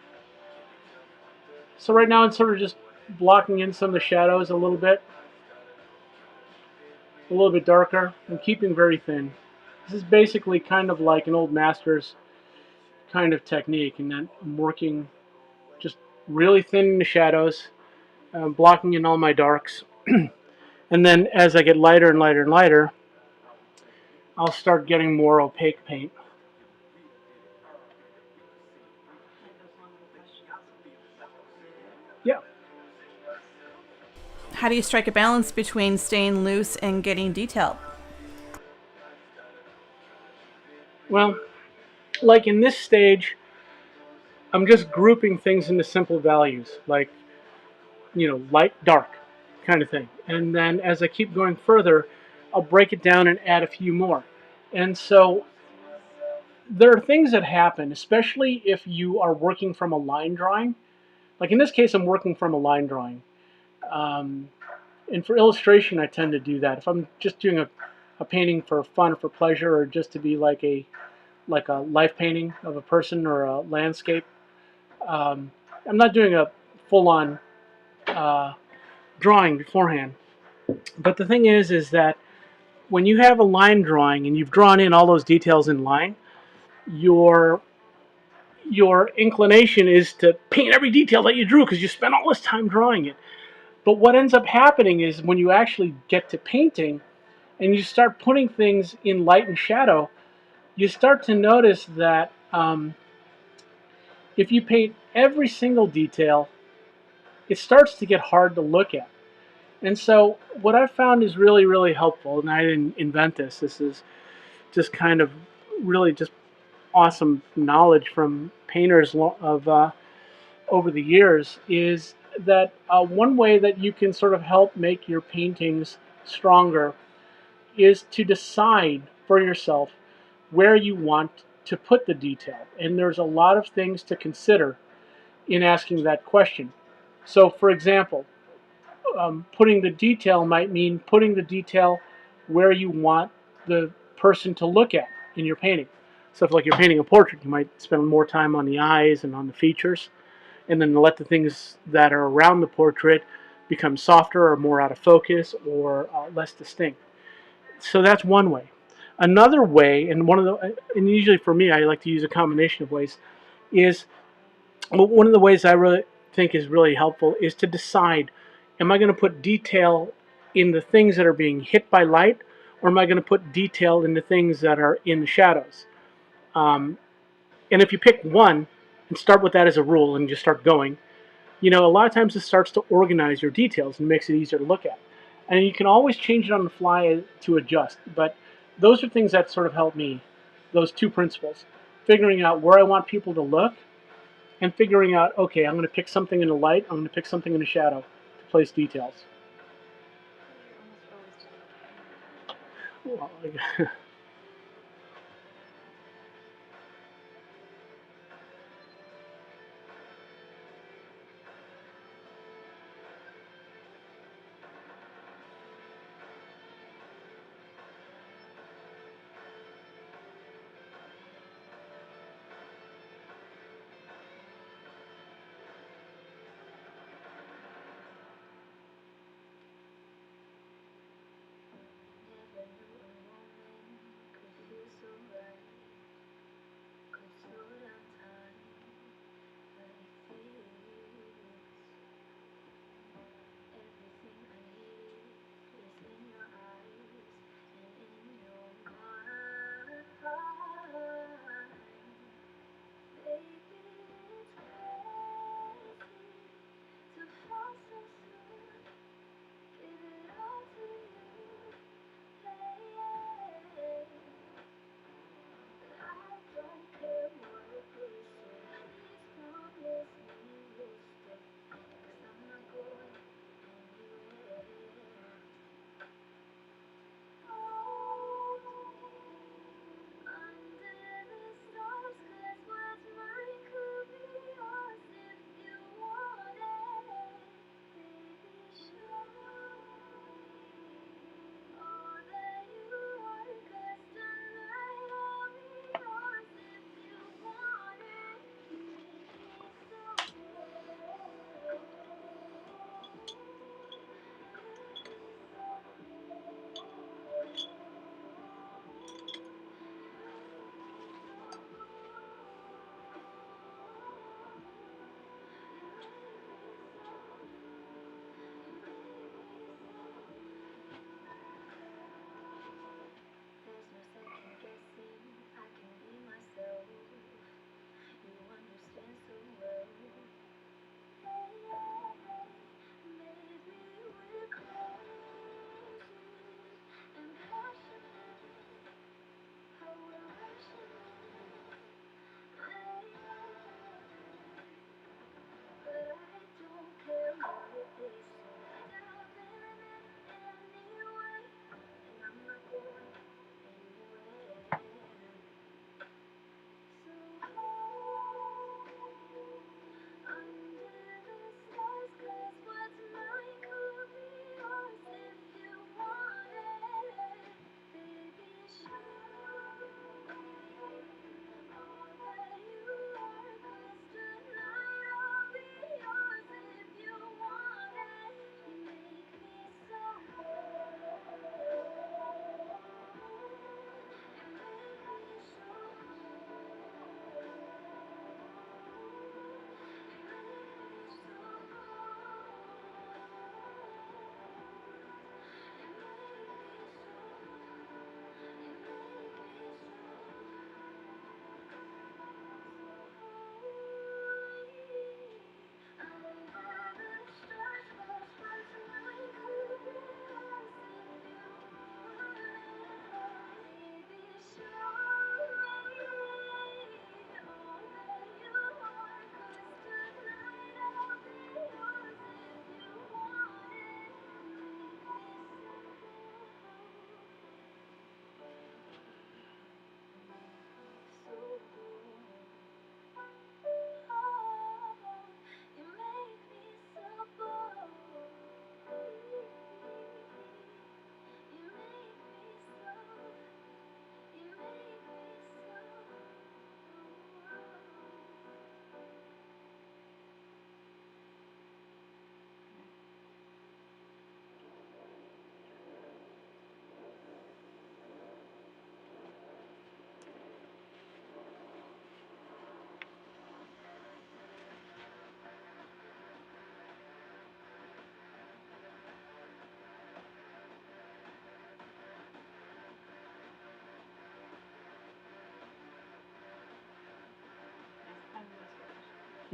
So right now I'm sort of just blocking in some of the shadows a little bit darker, and keeping very thin. This is basically kind of like an old master's kind of technique, and then I'm working just really thin in the shadows, blocking in all my darks. And then as I get lighter and lighter and lighter, I'll start getting more opaque paint. Yeah. How do you strike a balance between staying loose and getting detailed? Well, like in this stage, I'm just grouping things into simple values, like, you know, light, dark kind of thing. And then as I keep going further, I'll break it down and add a few more. And so there are things that happen, especially if you are working from a line drawing. Like in this case, I'm working from a line drawing. Um, and for illustration, I tend to do that. If I'm just doing a painting for fun, for pleasure, or just to be like a life painting of a person or a landscape, um, I'm not doing a full-on uh, drawing beforehand. But the thing is that when you have a line drawing and you've drawn in all those details in line, your your inclination is to paint every detail that you drew because you spent all this time drawing it. But what ends up happening is when you actually get to painting and you start putting things in light and shadow, you start to notice that if you paint every single detail, it starts to get hard to look at. And so what I've found is really, really helpful, and I didn't invent this. This is just kind of really just awesome knowledge from painters of over the years, is that one way that you can sort of help make your paintings stronger is to decide for yourself where you want to put the detail. And there's a lot of things to consider in asking that question. So, for example, putting the detail might mean putting the detail where you want the person to look at in your painting. So if like you're painting a portrait, you might spend more time on the eyes and on the features, and then let the things that are around the portrait become softer or more out of focus or less distinct. So that's one way. Another way, and and usually for me, I like to use a combination of ways, is one of the ways I really think is really helpful is to decide, am I going to put detail in the things that are being hit by light, or am I going to put detail in the things that are in the shadows? Um, and if you pick one and start with that as a rule and just start going, a lot of times it starts to organize your details and makes it easier to look at. And you can always change it on the fly to adjust. But those are things that sort of help me, those two principles. Figuring out where I want people to look and figuring out, okay, I'm going to pick something in the light, I'm going to pick something in the shadow to place details. You're almost always doing okay. Well, Never knew a woman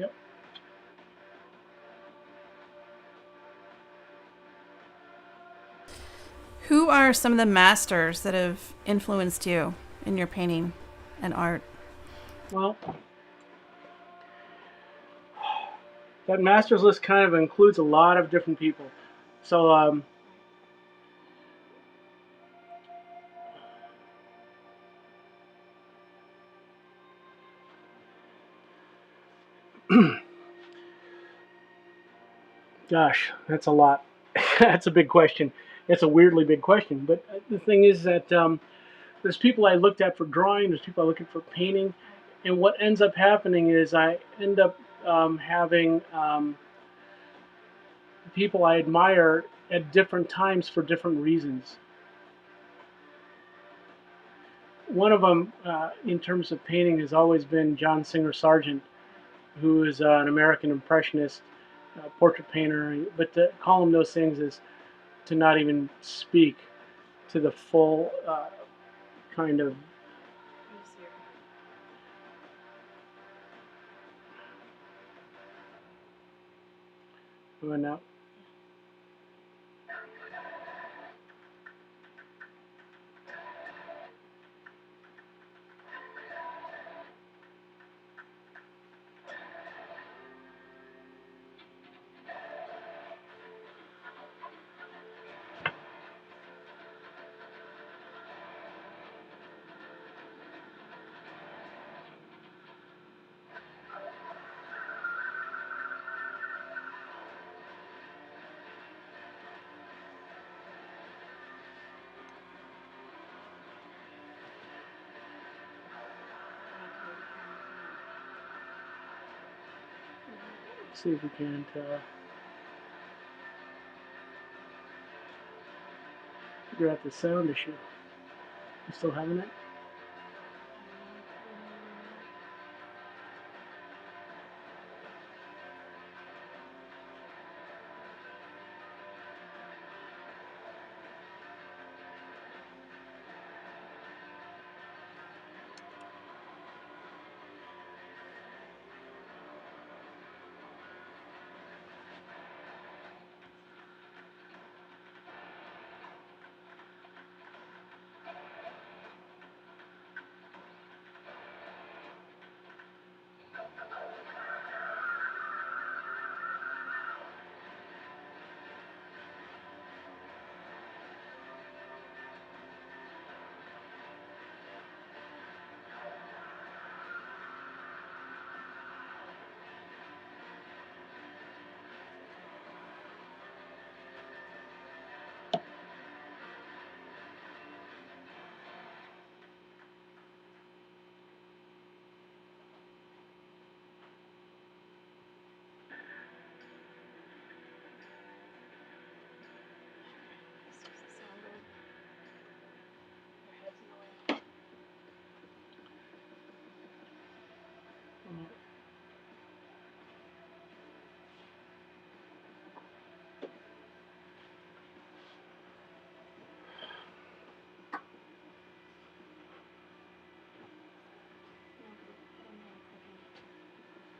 Yep. Who are some of the masters that have influenced you in your painting and art? Well, that masters list kind of includes a lot of different people. So, gosh, that's a lot. That's a big question. It's a weirdly big question. But the thing is that there's people I looked at for drawing, there's people I look at for painting, and what ends up happening is I end up having people I admire at different times for different reasons. One of them, in terms of painting, has always been John Singer Sargent, who is an American Impressionist portrait painter. But to call him those things is to not even speak to the full kind of. Now, let's see if we can't figure out the sound issue. You still having it?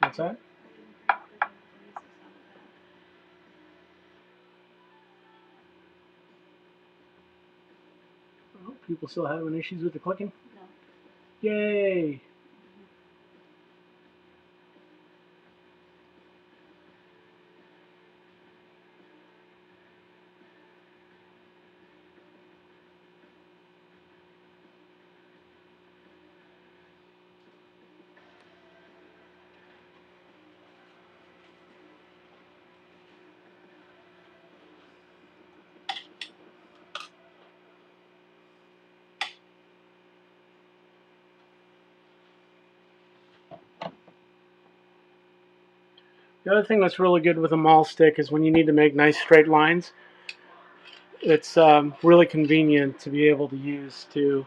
What's that? Oh, people still having issues with the clicking? Yay! The other thing that's really good with a maul stick is when you need to make nice straight lines, it's really convenient to be able to use to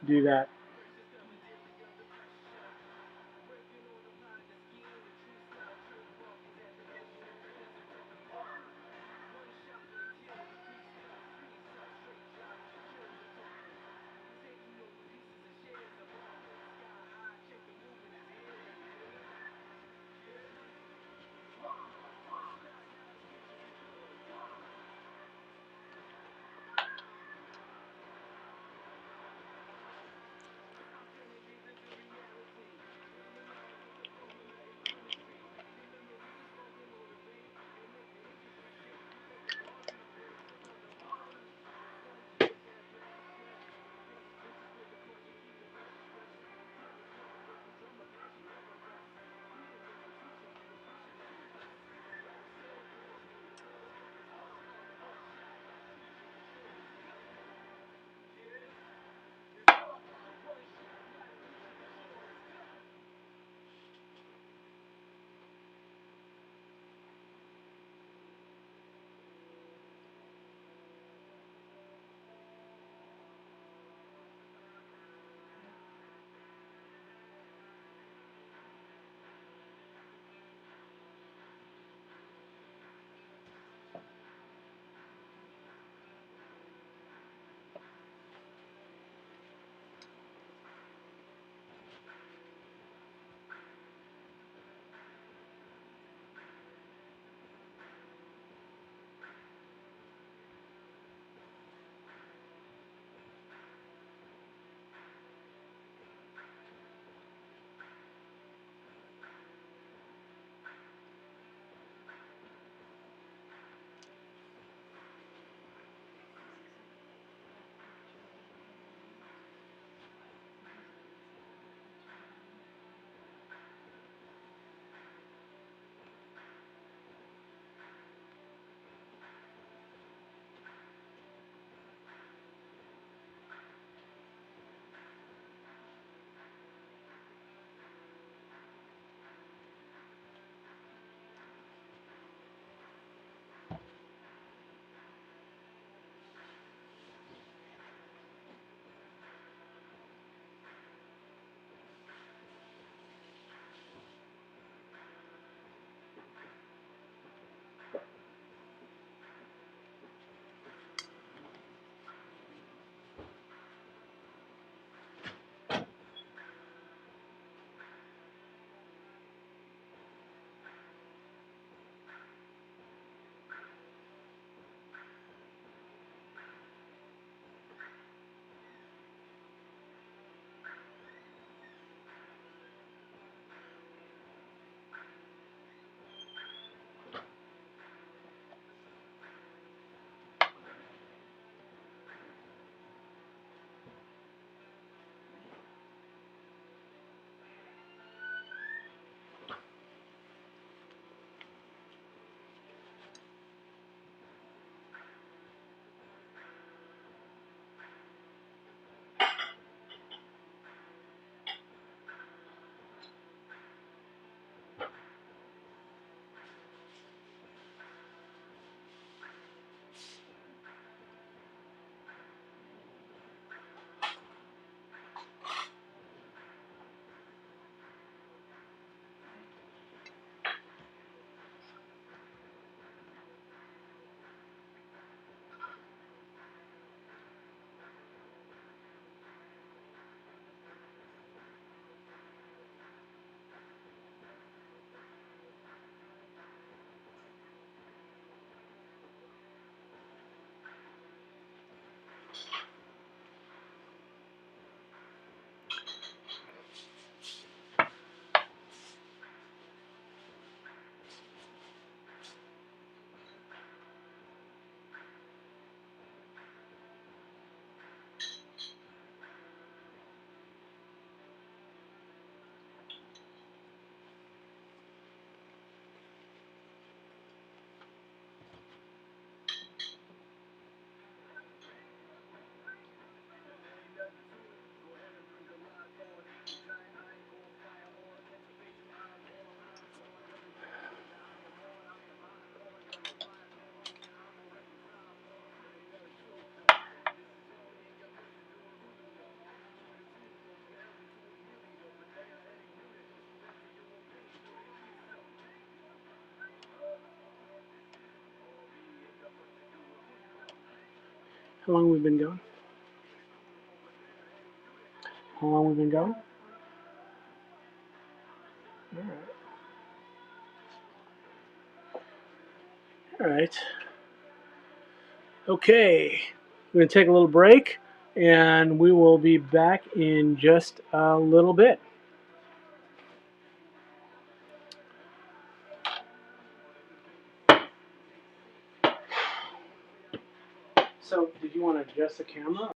do that. How long we've been going? How long we've been going? All right. All right. Okay. We're going to take a little break, and we will be back in just a little bit. So, did you want to adjust the camera?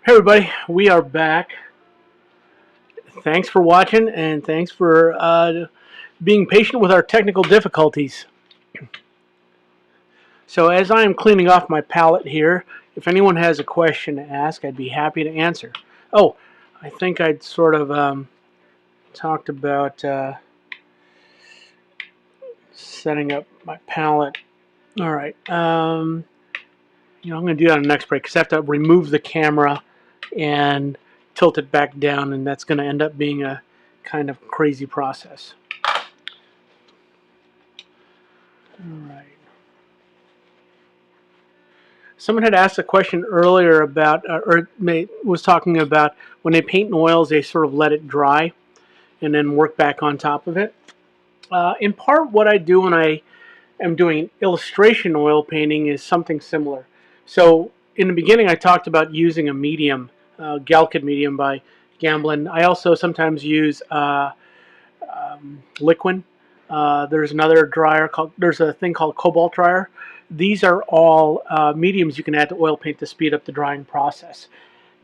Hey everybody, we are back. Thanks for watching and thanks for being patient with our technical difficulties. So as I am cleaning off my palette here, if anyone has a question to ask, I'd be happy to answer. Oh, I think I'd sort of talked about setting up my palette. All right. I'm going to do that on the next break because I have to remove the camera and tilt it back down, and that's going to end up being a kind of crazy process. All right. Someone had asked a question earlier about, was talking about when they paint in oils, they sort of let it dry and then work back on top of it. In part, what I do when I am doing illustration oil painting is something similar. So in the beginning, I talked about using a medium, Galkid medium by Gamblin. I also sometimes use Liquin. There's a thing called Cobalt dryer. These are all mediums you can add to oil paint to speed up the drying process.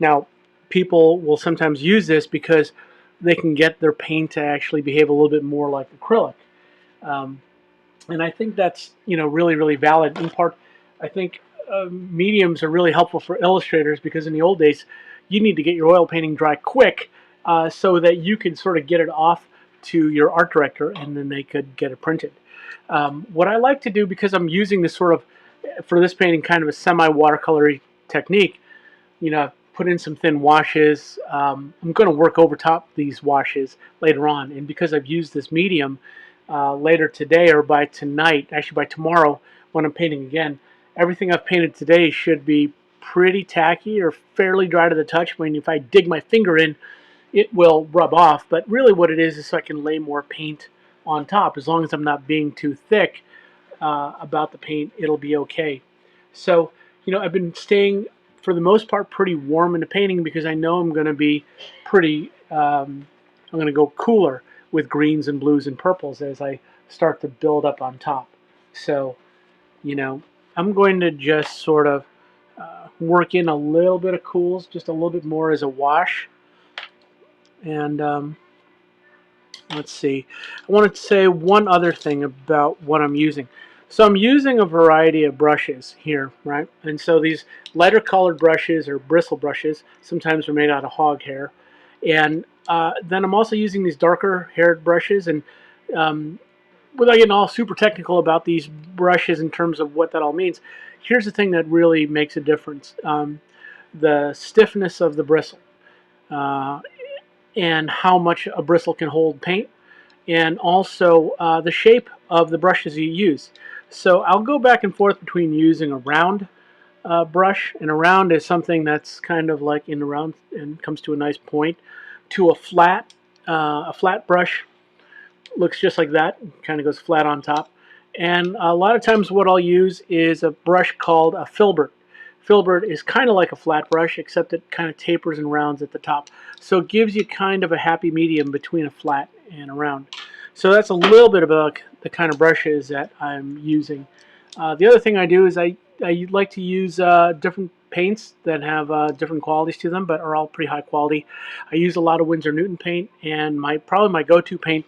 Now, people will sometimes use this because they can get their paint to actually behave a little bit more like acrylic. Um, and I think that's really valid. In part, I think mediums are really helpful for illustrators because in the old days, you need to get your oil painting dry quick so that you could sort of get it off to your art director and then they could get it printed. What I like to do, because I'm using this sort of, for this painting, kind of a semi-watercolory technique, put in some thin washes. I'm going to work over top these washes later on, and because I've used this medium later today or by tonight, actually by tomorrow when I'm painting again, everything I've painted today should be pretty tacky or fairly dry to the touch. I mean, if I dig my finger in, it will rub off, but really what it is so I can lay more paint on top. As long as I'm not being too thick about the paint, it'll be okay. So, I've been staying, for the most part, pretty warm in the painting because I know I'm going to be I'm going to go cooler with greens and blues and purples as I start to build up on top. So, I'm going to just sort of work in a little bit of cools, just a little bit more as a wash. And let's see. I wanted to say one other thing about what I'm using. So I'm using a variety of brushes here, right? And so these lighter colored brushes or bristle brushes, sometimes are made out of hog hair. And then I'm also using these darker haired brushes. And without getting all super technical about these brushes in terms of what that all means, here's the thing that really makes a difference. The stiffness of the bristle. And how much a bristle can hold paint, and also the shape of the brushes you use. So I'll go back and forth between using a round brush, and a round is something that's kind of like in the round and comes to a nice point, to a flat brush, looks just like that, kind of goes flat on top. And a lot of times what I'll use is a brush called a filbert. Filbert is kind of like a flat brush, except it kind of tapers and rounds at the top. So it gives you kind of a happy medium between a flat and a round. So that's a little bit about the kind of brushes that I'm using. The other thing I do is I like to use different paints that have different qualities to them, but are all pretty high quality. I use a lot of Winsor Newton paint, and probably my go-to paint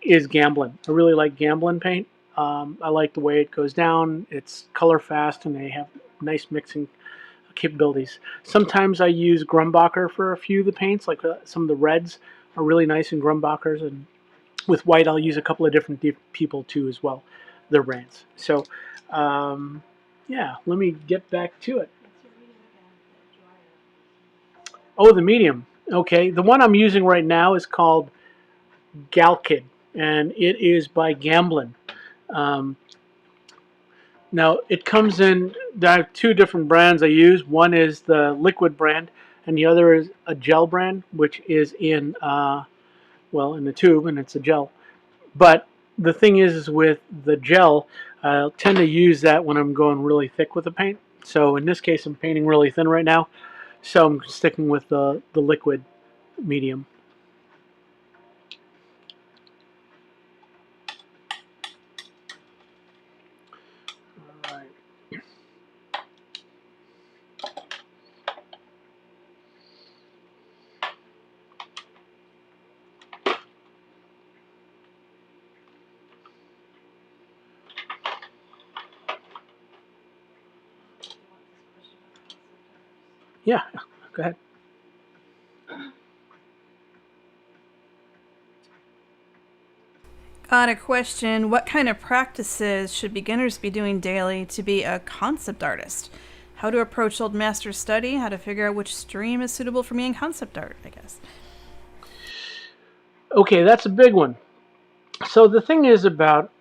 is Gamblin. I really like Gamblin paint. I like the way it goes down. It's color fast, and they have nice mixing capabilities. Sometimes I use Grumbacher for a few of the paints, like some of the reds are really nice in Grumbachers, and with white I'll use a couple of different people too as well, their brands. So yeah, let me get back to it. Oh, the medium. Okay, the one I'm using right now is called Galkid, and it is by Gamblin. Um, Now it comes in. I have two different brands I use. One is the liquid brand, and the other is a gel brand, which is in in the tube, and it's a gel. But the thing is with the gel, I tend to use that when I'm going really thick with the paint. So in this case, I'm painting really thin right now, so I'm sticking with the liquid medium. All right. Yeah, go ahead. Got a question. What kind of practices should beginners be doing daily to be a concept artist? How to approach old master study, how to figure out which stream is suitable for me in concept art, I guess. Okay, that's a big one. So the thing is about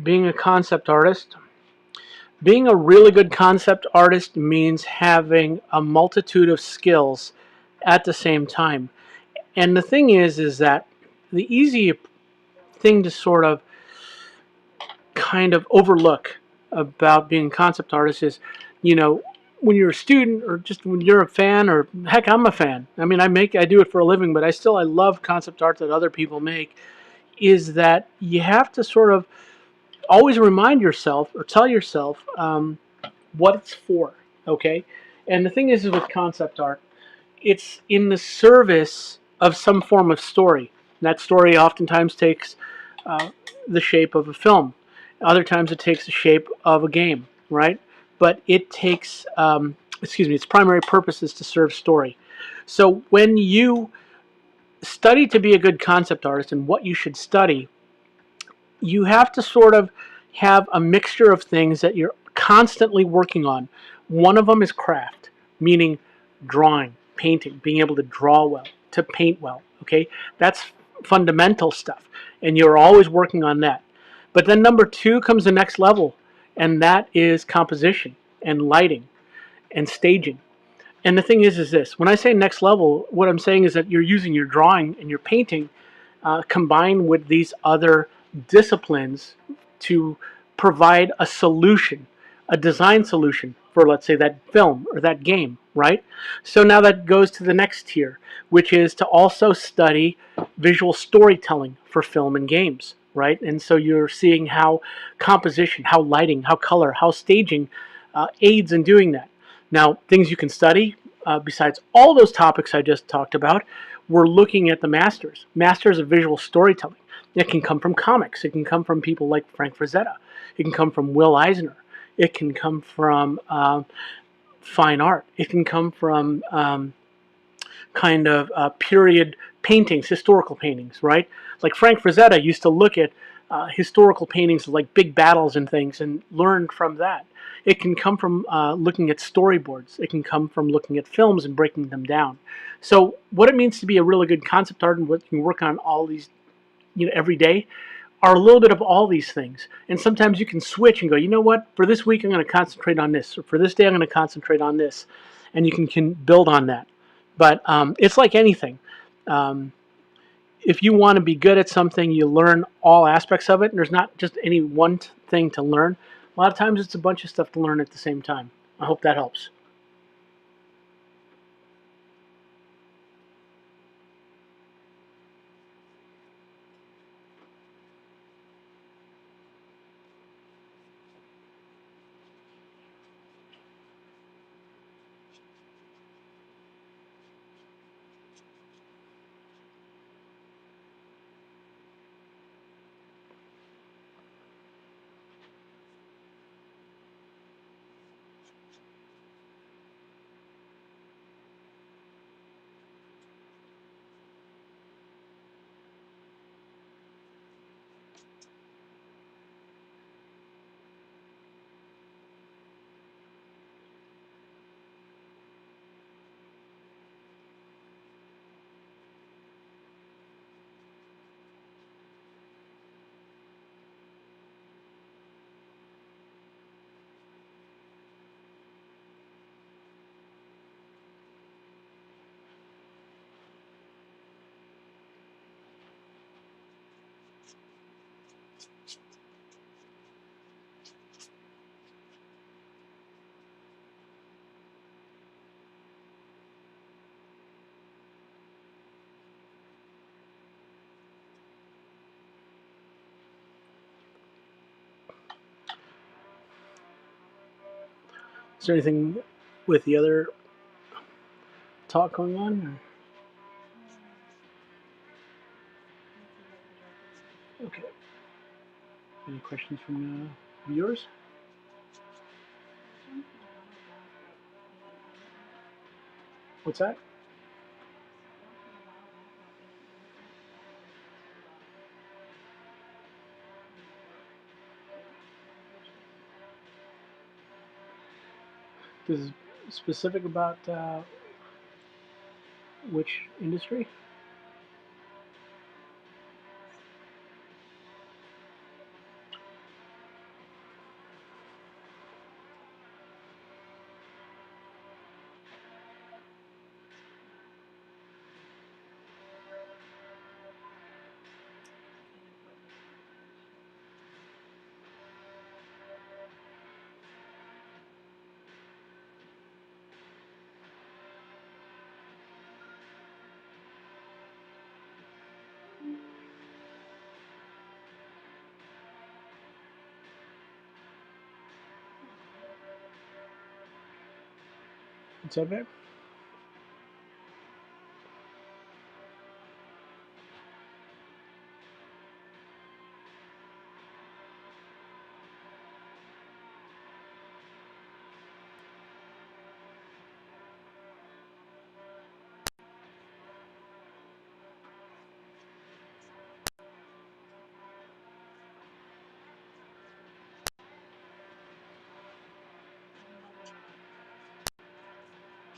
being a concept artist. Being a really good concept artist means having a multitude of skills at the same time. And the thing is that the easy thing to sort of kind of overlook about being a concept artist is, you know, when you're a student or just when you're a fan, or heck, I'm a fan. I mean, I do it for a living, but I love concept art that other people make. Is that you have to sort of always remind yourself or tell yourself what it's for. Okay, and the thing is with concept art, it's in the service of some form of story. That story oftentimes takes uh, the shape of a film. Other times it takes the shape of a game, right? But it takes, its primary purpose is to serve story. So when you study to be a good concept artist and what you should study, you have to sort of have a mixture of things that you're constantly working on. One of them is craft, meaning drawing, painting, being able to draw well, to paint well. Okay, that's fundamental stuff, and you're always working on that. But then number two comes the next level, and that is composition and lighting and staging. And the thing is this: when I say next level, what I'm saying is that you're using your drawing and your painting combined with these other disciplines to provide a solution, a design solution for, let's say, that film or that game, right? So now that goes to the next tier, which is to also study visual storytelling for film and games, right? And so you're seeing how composition, how lighting, how color, how staging aids in doing that. Now, things you can study besides all those topics I just talked about, we're looking at the masters of visual storytelling. It can come from comics. It can come from people like Frank Frazetta. It can come from Will Eisner. It can come from fine art. It can come from kind of period paintings, historical paintings, right? Like Frank Frazetta used to look at historical paintings like big battles and things and learn from that. It can come from looking at storyboards. It can come from looking at films and breaking them down. So, what it means to be a really good concept art and what you can work on all these, every day, are a little bit of all these things. And sometimes you can switch and go, you know what? For this week, I'm going to concentrate on this, or for this day, I'm going to concentrate on this, and you can build on that. But it's like anything. Um, if you want to be good at something, you learn all aspects of it, and there's not just any one thing to learn. A lot of times, it's a bunch of stuff to learn at the same time. I hope that helps. Is there anything with the other talk going on? Okay. Any questions from viewers? What's that? Once in a while, that happened. It wasn't bad. It was just when you work. Yeah, unfortunately. This is specific about which industry? Inappropriate communication. What's that, babe?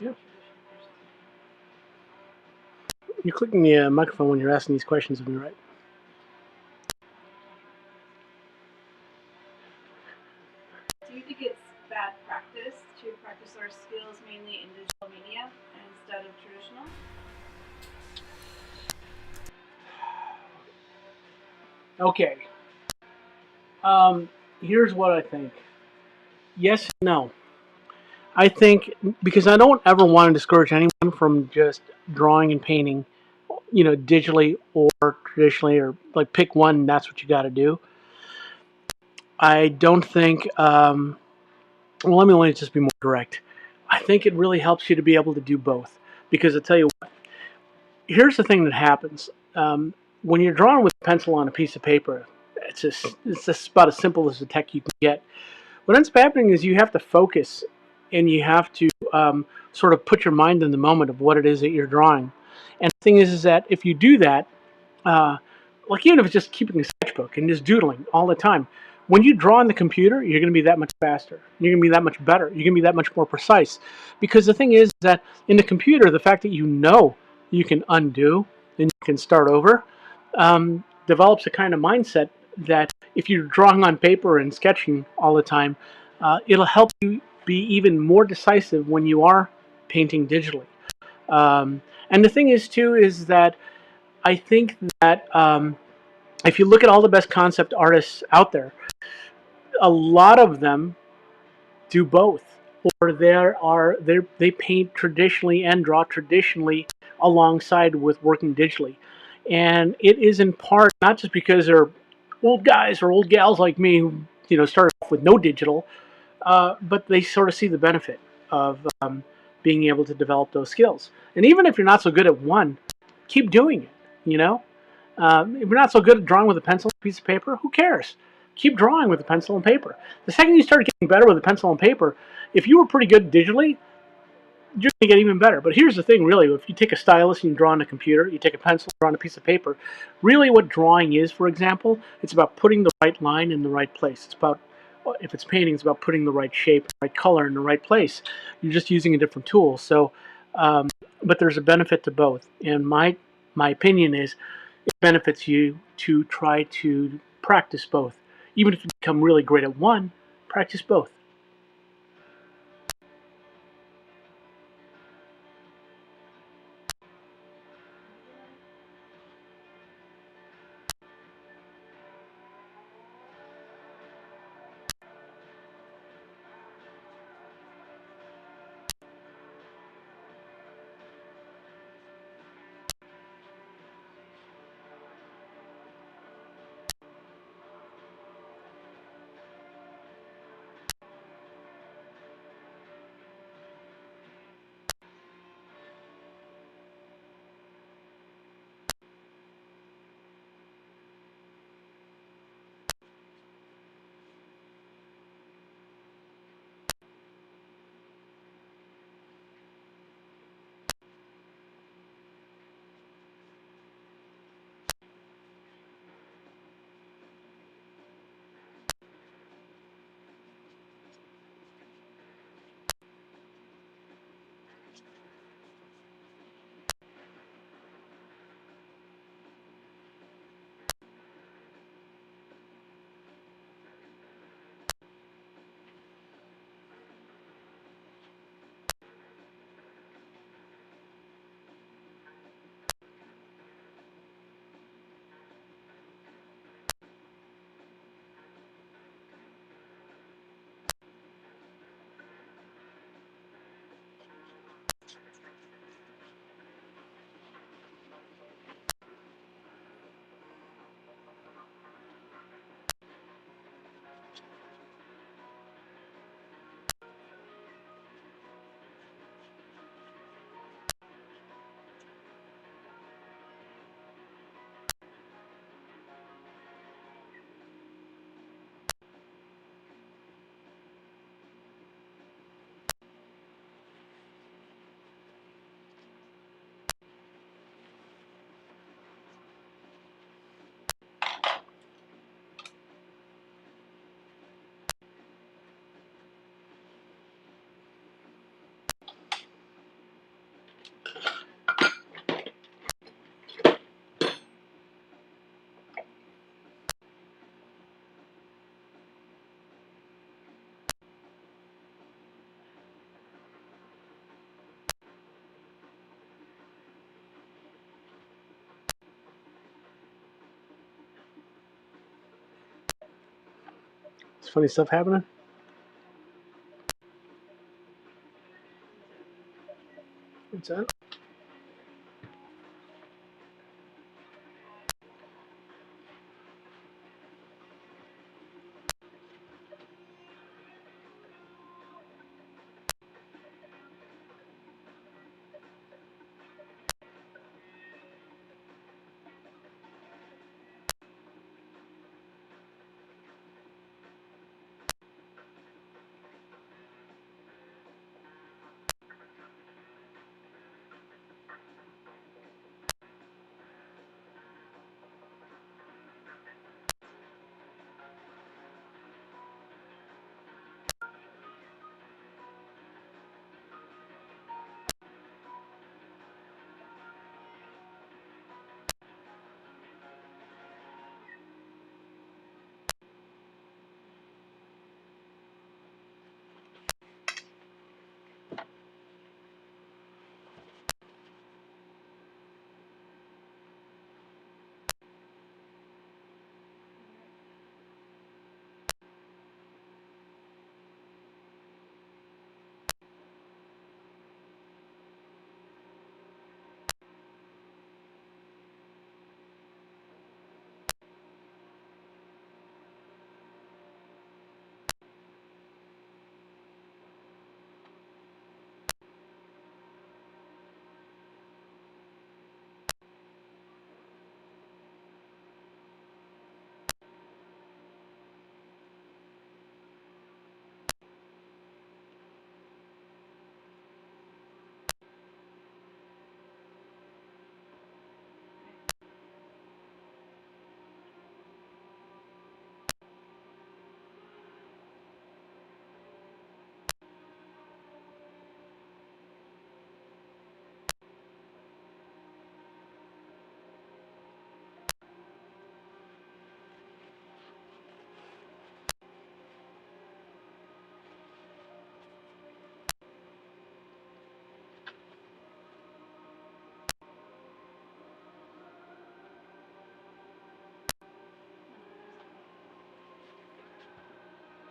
Another Yeah. tradition versus modern. You're clicking the microphone when you're asking these questions of me, right? Do you think it's bad practice to practice our skills mainly in digital media instead of traditional? Okay. Um, Here's what I think. Yes, no. I think because I don't ever want to discourage anyone from just drawing and painting, digitally or traditionally, or like pick one. That's what you got to do. I don't think. Well, let me just be more direct. I think it really helps you to be able to do both. Because I tell you, here's the thing that happens when you're drawing with a pencil on a piece of paper. It's just about as simple as the tech you can get. What ends up happening is you have to focus, and you have to sort of put your mind in the moment of what it is that you're drawing. And the thing is that if you do that, uh, like even if it's just keeping a sketchbook and just doodling all the time, when you draw on the computer, you're going to be that much faster. You're going to be that much better. You're going to be that much more precise. Because the thing is that in the computer, the fact that you know you can undo and you can start over develops a kind of mindset that if you're drawing on paper and sketching all the time, it'll help you be even more decisive when you are painting digitally. And the thing is, too, is that I think that if you look at all the best concept artists out there, a lot of them do both, or they paint traditionally and draw traditionally alongside with working digitally, and it is in part not just because they're old guys or old gals like me who started off with no digital, but they sort of see the benefit of being able to develop those skills. And even if you're not so good at one, keep doing it. You know, if you're not so good at drawing with a pencil and a piece of paper, who cares? Keep drawing with a pencil and paper. The second you start getting better with a pencil and paper, if you were pretty good digitally, you're going to get even better. But here's the thing, really. If you take a stylus and you draw on a computer, you take a pencil and draw on a piece of paper, really what drawing is, for example, it's about putting the right line in the right place. It's about, if it's painting, it's about putting the right shape, the right color in the right place. You're just using a different tool. So, but there's a benefit to both. And my opinion is it benefits you to try to practice both. Even if you become really great at one, practice both. It's funny stuff happening. What's that?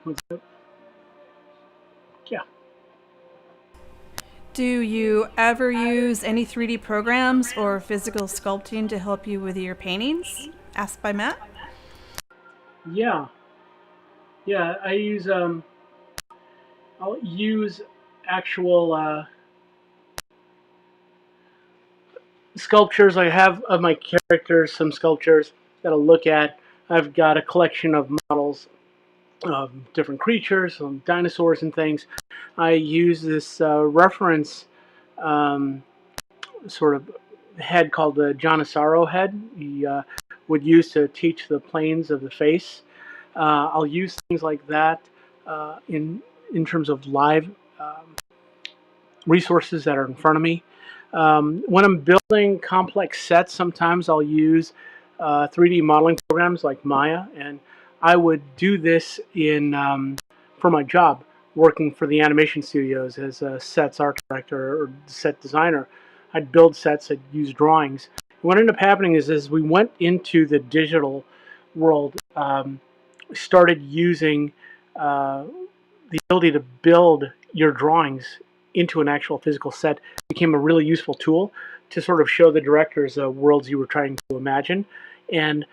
What's that? Yeah. Do you ever use any 3D programs or physical sculpting to help you with your paintings? Asked by Matt. Yeah. Yeah. I'll use actual sculptures. I have of my characters some sculptures that I'll look at. I've got a collection of models of different creatures, some dinosaurs and things. I use this reference um, sort of head called the Janisaro head. He would use to teach the planes of the face. I'll use things like that in terms of live resources that are in front of me. When I'm building complex sets, sometimes I'll use 3D modeling programs like Maya, and I would do this in for my job, working for the animation studios as a sets art director or set designer. I'd build sets, I'd use drawings. What ended up happening is as we went into the digital world, started using uh, the ability to build your drawings into an actual physical set became a really useful tool to sort of show the directors the worlds you were trying to imagine. And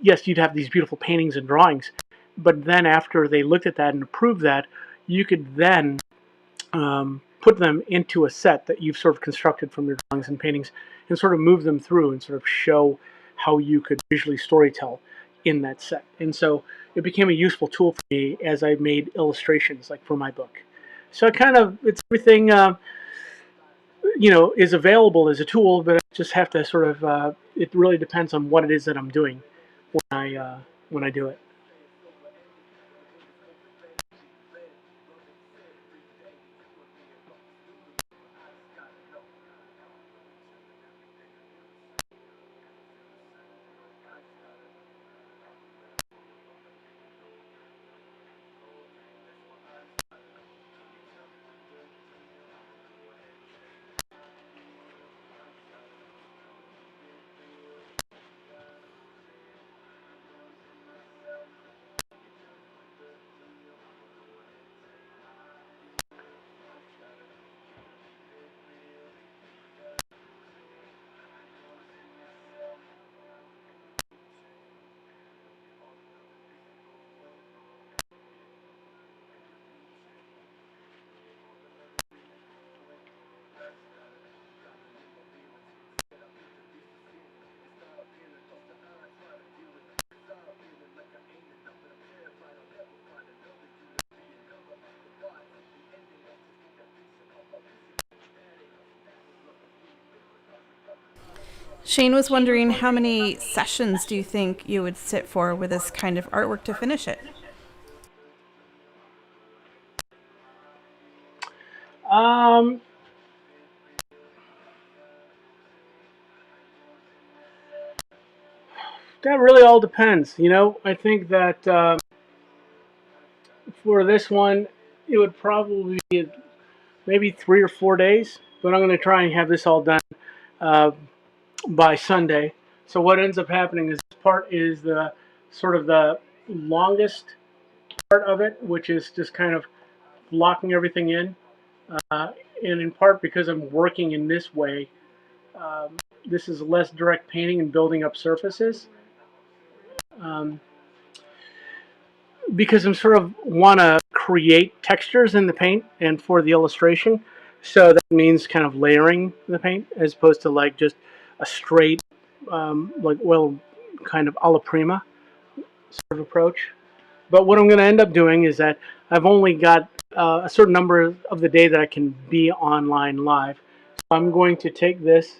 yes, you'd have these beautiful paintings and drawings, but then after they looked at that and approved that, you could then put them into a set that you've sort of constructed from your drawings and paintings and sort of move them through and sort of show how you could visually storytell in that set. And so it became a useful tool for me as I made illustrations like for my book. So it's everything, is available as a tool, but I just have to sort of, it really depends on what it is that I'm doing when I do it. Shane was wondering how many sessions do you think you would sit for with this kind of artwork to finish it? Um, that really all depends. I think that for this one, it would probably be maybe 3 or 4 days, but I'm going to try and have this all done uh, by Sunday. So what ends up happening is this part is the sort of the longest part of it, which is just kind of locking everything in. Uh, and in part because I'm working in this way, this is less direct painting and building up surfaces. Um, because I'm sort of want to create textures in the paint and for the illustration. So that means kind of layering the paint as opposed to like just a straight, like oil kind of a la prima sort of approach. But what I'm going to end up doing is that I've only got a certain number of the day that I can be online live. So I'm going to take this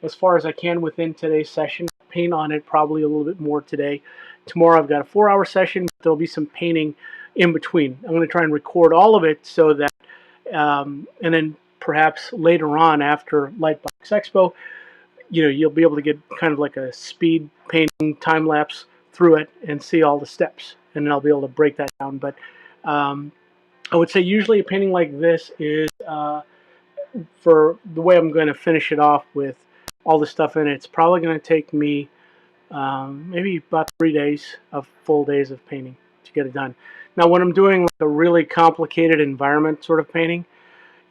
as far as I can within today's session, paint on it probably a little bit more today. Tomorrow I've got a 4 hour session, but there'll be some painting in between. I'm going to try and record all of it so that, and then perhaps later on after Lightbox Expo, you'll be able to get kind of like a speed painting time lapse through it and see all the steps, and then I'll be able to break that down. But um, I would say usually a painting like this is for the way I'm going to finish it off with all the stuff in it. It's probably going to take me maybe about 3 days of full days of painting to get it done. Now, when I'm doing like a really complicated environment sort of painting,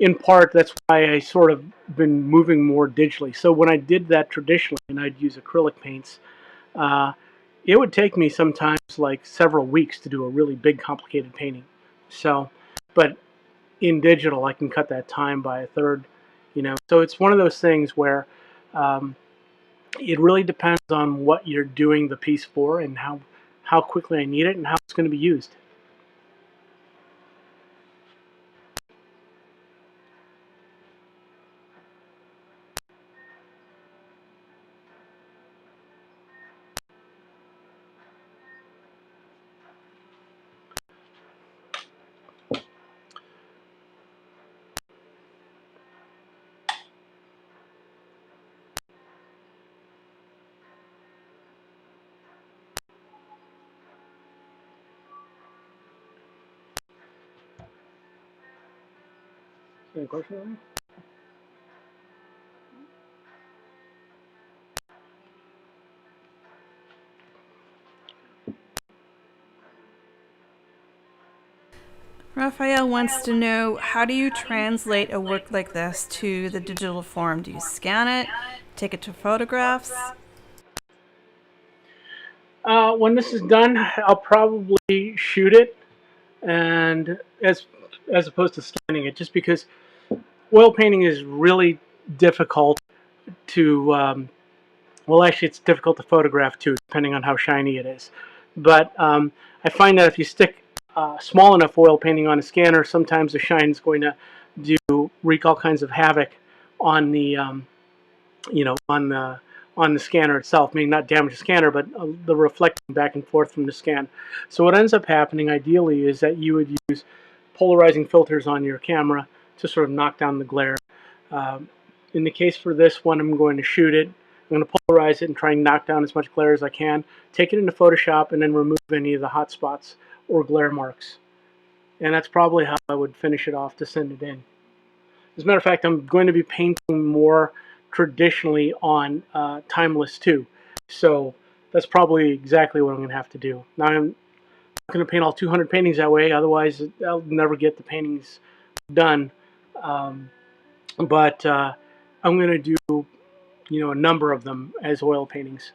in part, that's why I sort of been moving more digitally. So when I did that traditionally, and I'd use acrylic paints, uh, it would take me sometimes like several weeks to do a really big, complicated painting. So, but in digital, I can cut that time by a third. So it's one of those things where um, it really depends on what you're doing the piece for and how quickly I need it and how it's going to be used. Any questions? Raphael wants to know, how do you translate a work like this to the digital form? Do you scan it, take it to photographs? When this is done, I'll probably shoot it, and as opposed to scanning it, just because oil painting is really difficult to. Well, actually, it's difficult to photograph too, depending on how shiny it is. But I find that if you stick small enough oil painting on a scanner, sometimes the shine is going to wreak all kinds of havoc on the you know, on the scanner itself, meaning not damage the scanner, but the reflecting back and forth from the scan. So what ends up happening, ideally, is that you would use polarizing filters on your camera to sort of knock down the glare. Um, in the case for this one, I'm going to shoot it. I'm going to polarize it and try and knock down as much glare as I can. Take it into Photoshop and then remove any of the hot spots or glare marks. And that's probably how I would finish it off to send it in. As a matter of fact, I'm going to be painting more traditionally on timeless too. So that's probably exactly what I'm going to have to do. Now I'm not going to paint all 200 paintings that way, otherwise I'll never get the paintings done. Um, but I'm going to do a number of them as oil paintings.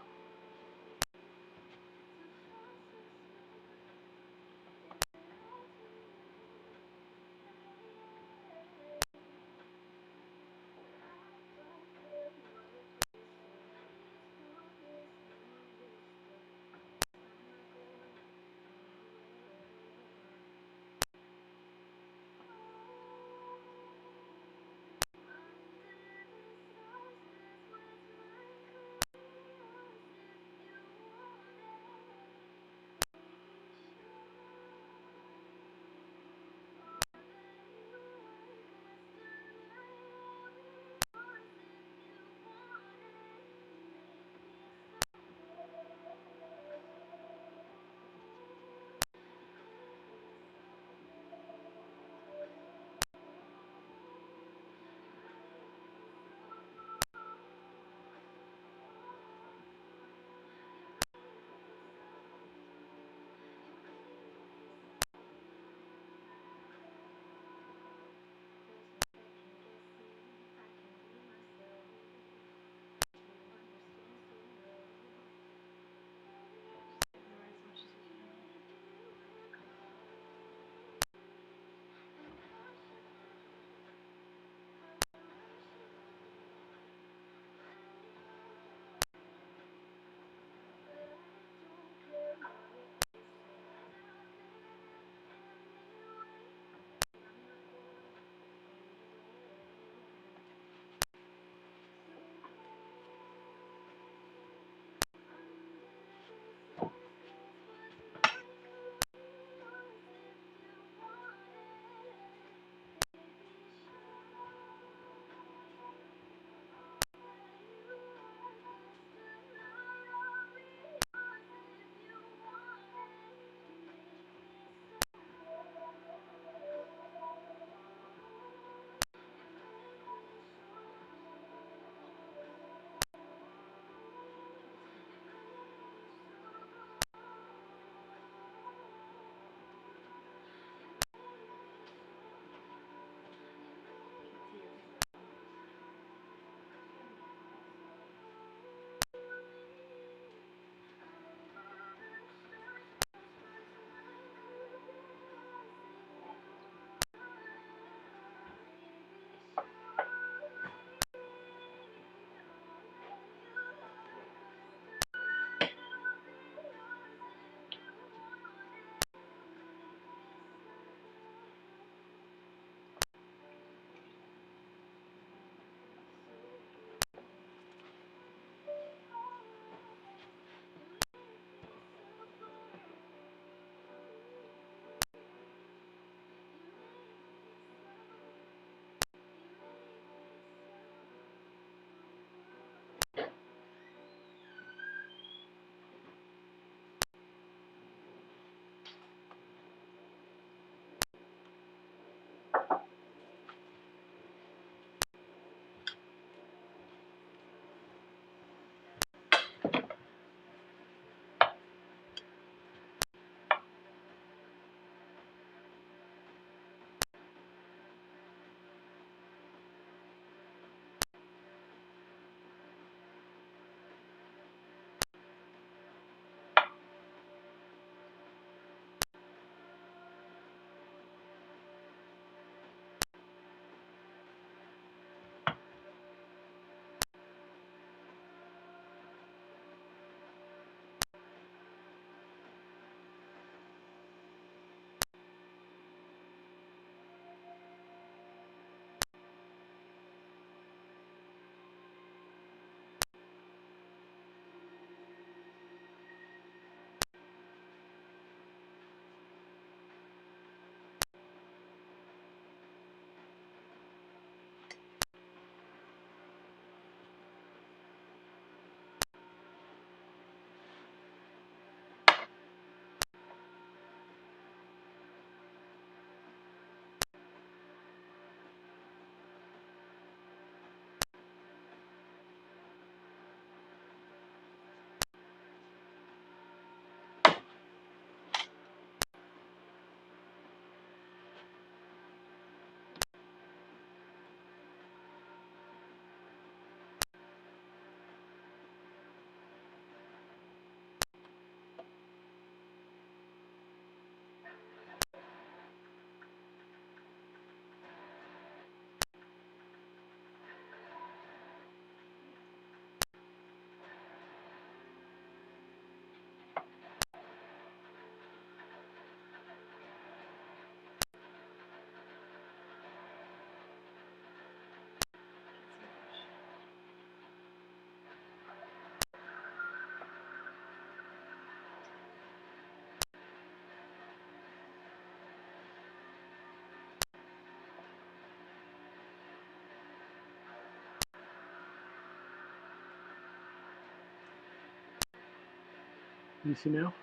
You see now?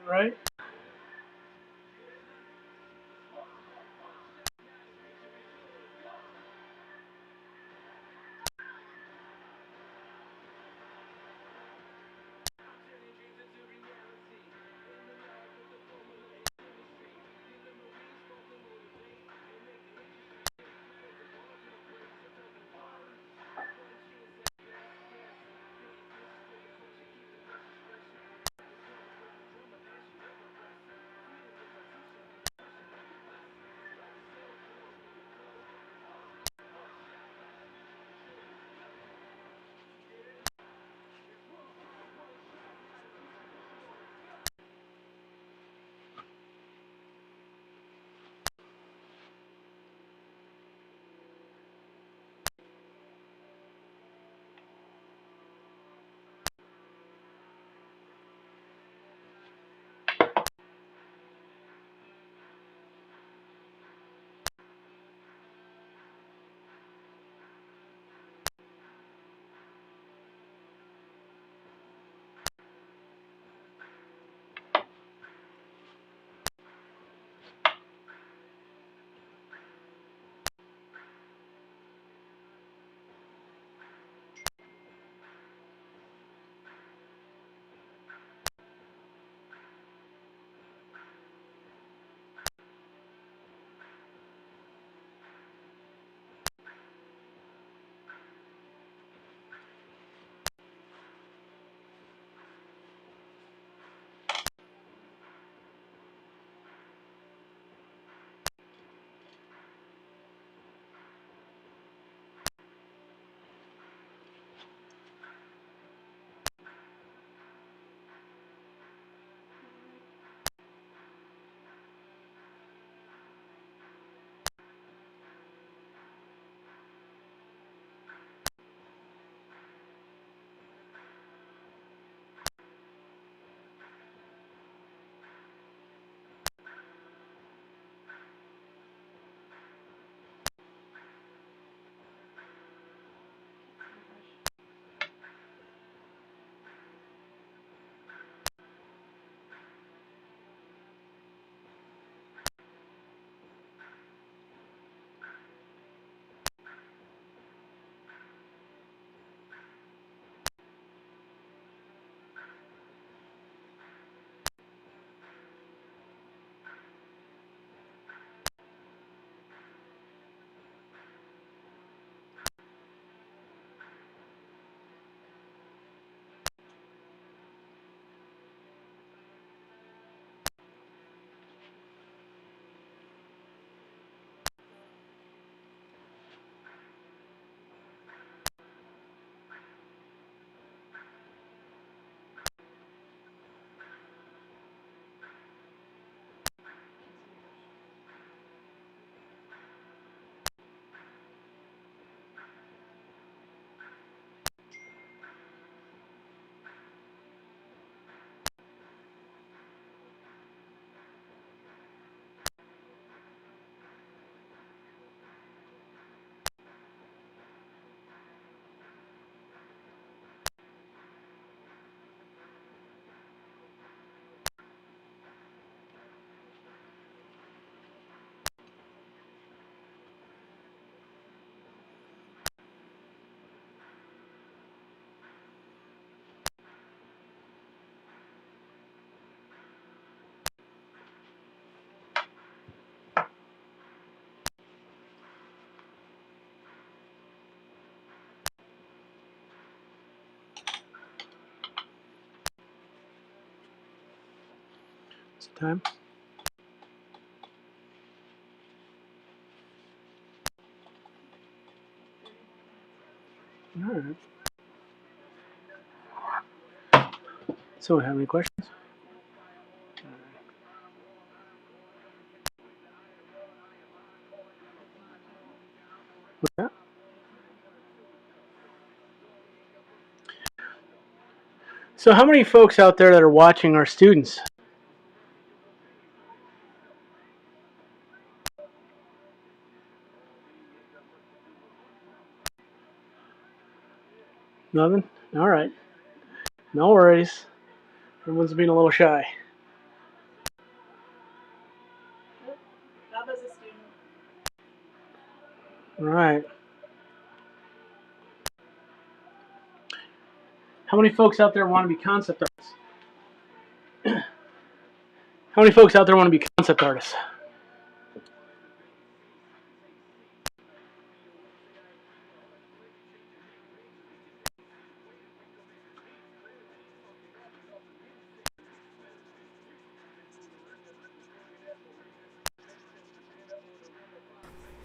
Right? It's time. All right. So, have any questions? Yeah. So, how many folks out there that are watching are students? Nothing? All right. No worries. Everyone's being a little shy. Baba's a student. All right. How many folks out there want to be concept artists? How many folks out there want to be concept artists?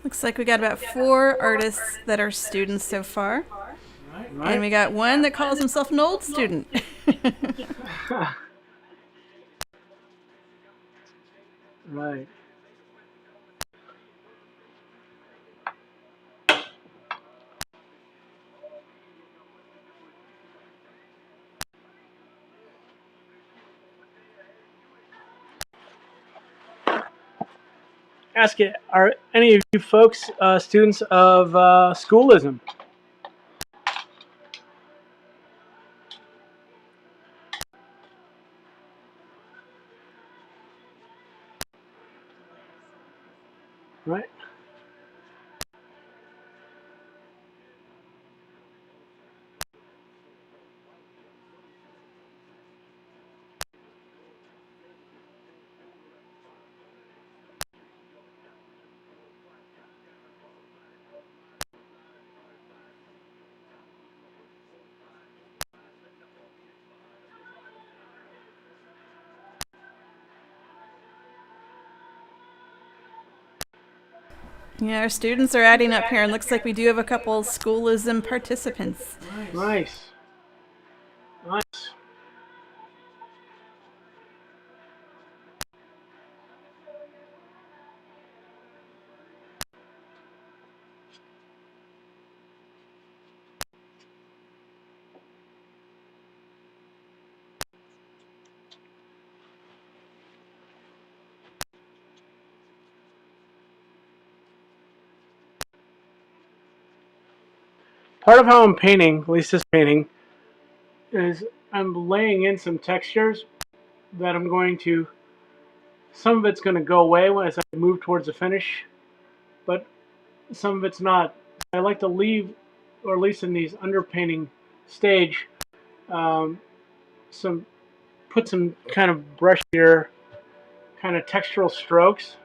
Looks like we got about 4 artists that are students so far. Right. And we got one that calls himself an old student. Right. Ask it. Are any of you folks students of schoolism? Right. Yeah, our students are adding up here, and looks like we do have a couple schoolism participants. Nice. Nice. Part of how I'm painting, at least this painting, is I'm laying in some textures that I'm going to, some of it's going to go away as I move towards the finish, but some of it's not. I like to leave, or at least in these underpainting stage, um, some put some kind of brushier, kind of textural strokes.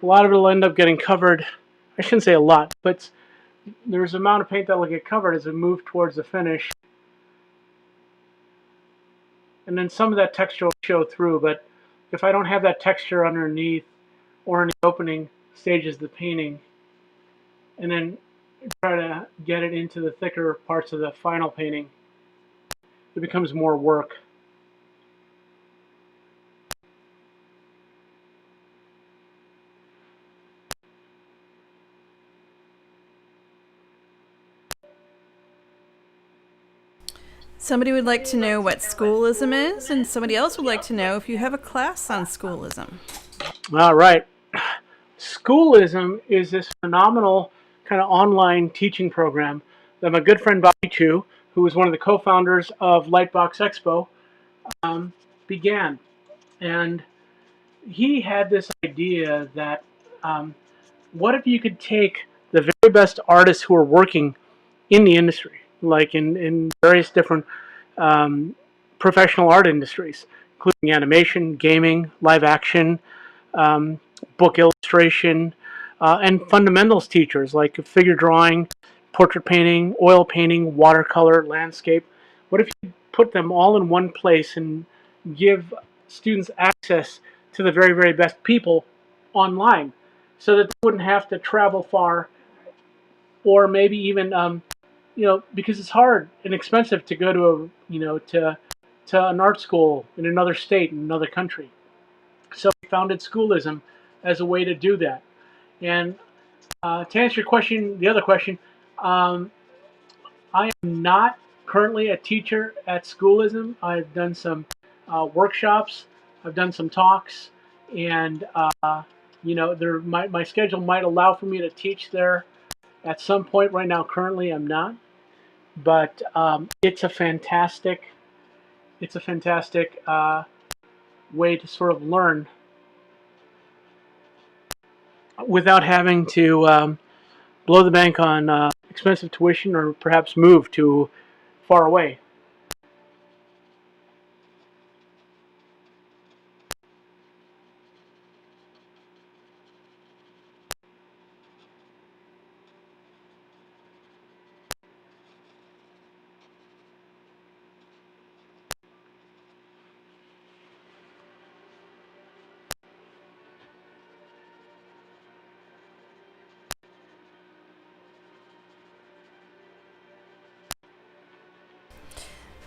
A lot of it will end up getting covered. I shouldn't say a lot, but there's an amount of paint that will get covered as I move towards the finish. And then some of that texture will show through, but if I don't have that texture underneath or in the opening stages of the painting, and then try to get it into the thicker parts of the final painting, it becomes more work. Somebody would like to know what schoolism is, and somebody else would like to know if you have a class on schoolism. All right. Schoolism is this phenomenal kind of online teaching program that my good friend Bobby Chu, who was one of the co-founders of Lightbox Expo, began. And he had this idea that what if you could take the very best artists who are working in the industry, like in various different professional art industries, including animation, gaming, live action, um, book illustration, and fundamentals teachers like figure drawing, portrait painting, oil painting, watercolor, landscape. What if you put them all in one place and give students access to the very, very best people online so that they wouldn't have to travel far or maybe even, because it's hard and expensive to go to to an art school in another state, in another country. So we founded Schoolism as a way to do that. And to answer your question, the other question, um, I am not currently a teacher at Schoolism. I've done some workshops, I've done some talks, and my schedule might allow for me to teach there at some point. Right now, currently, I'm not, but it's a fantastic way to sort of learn without having to blow the bank on expensive tuition or perhaps move to far away.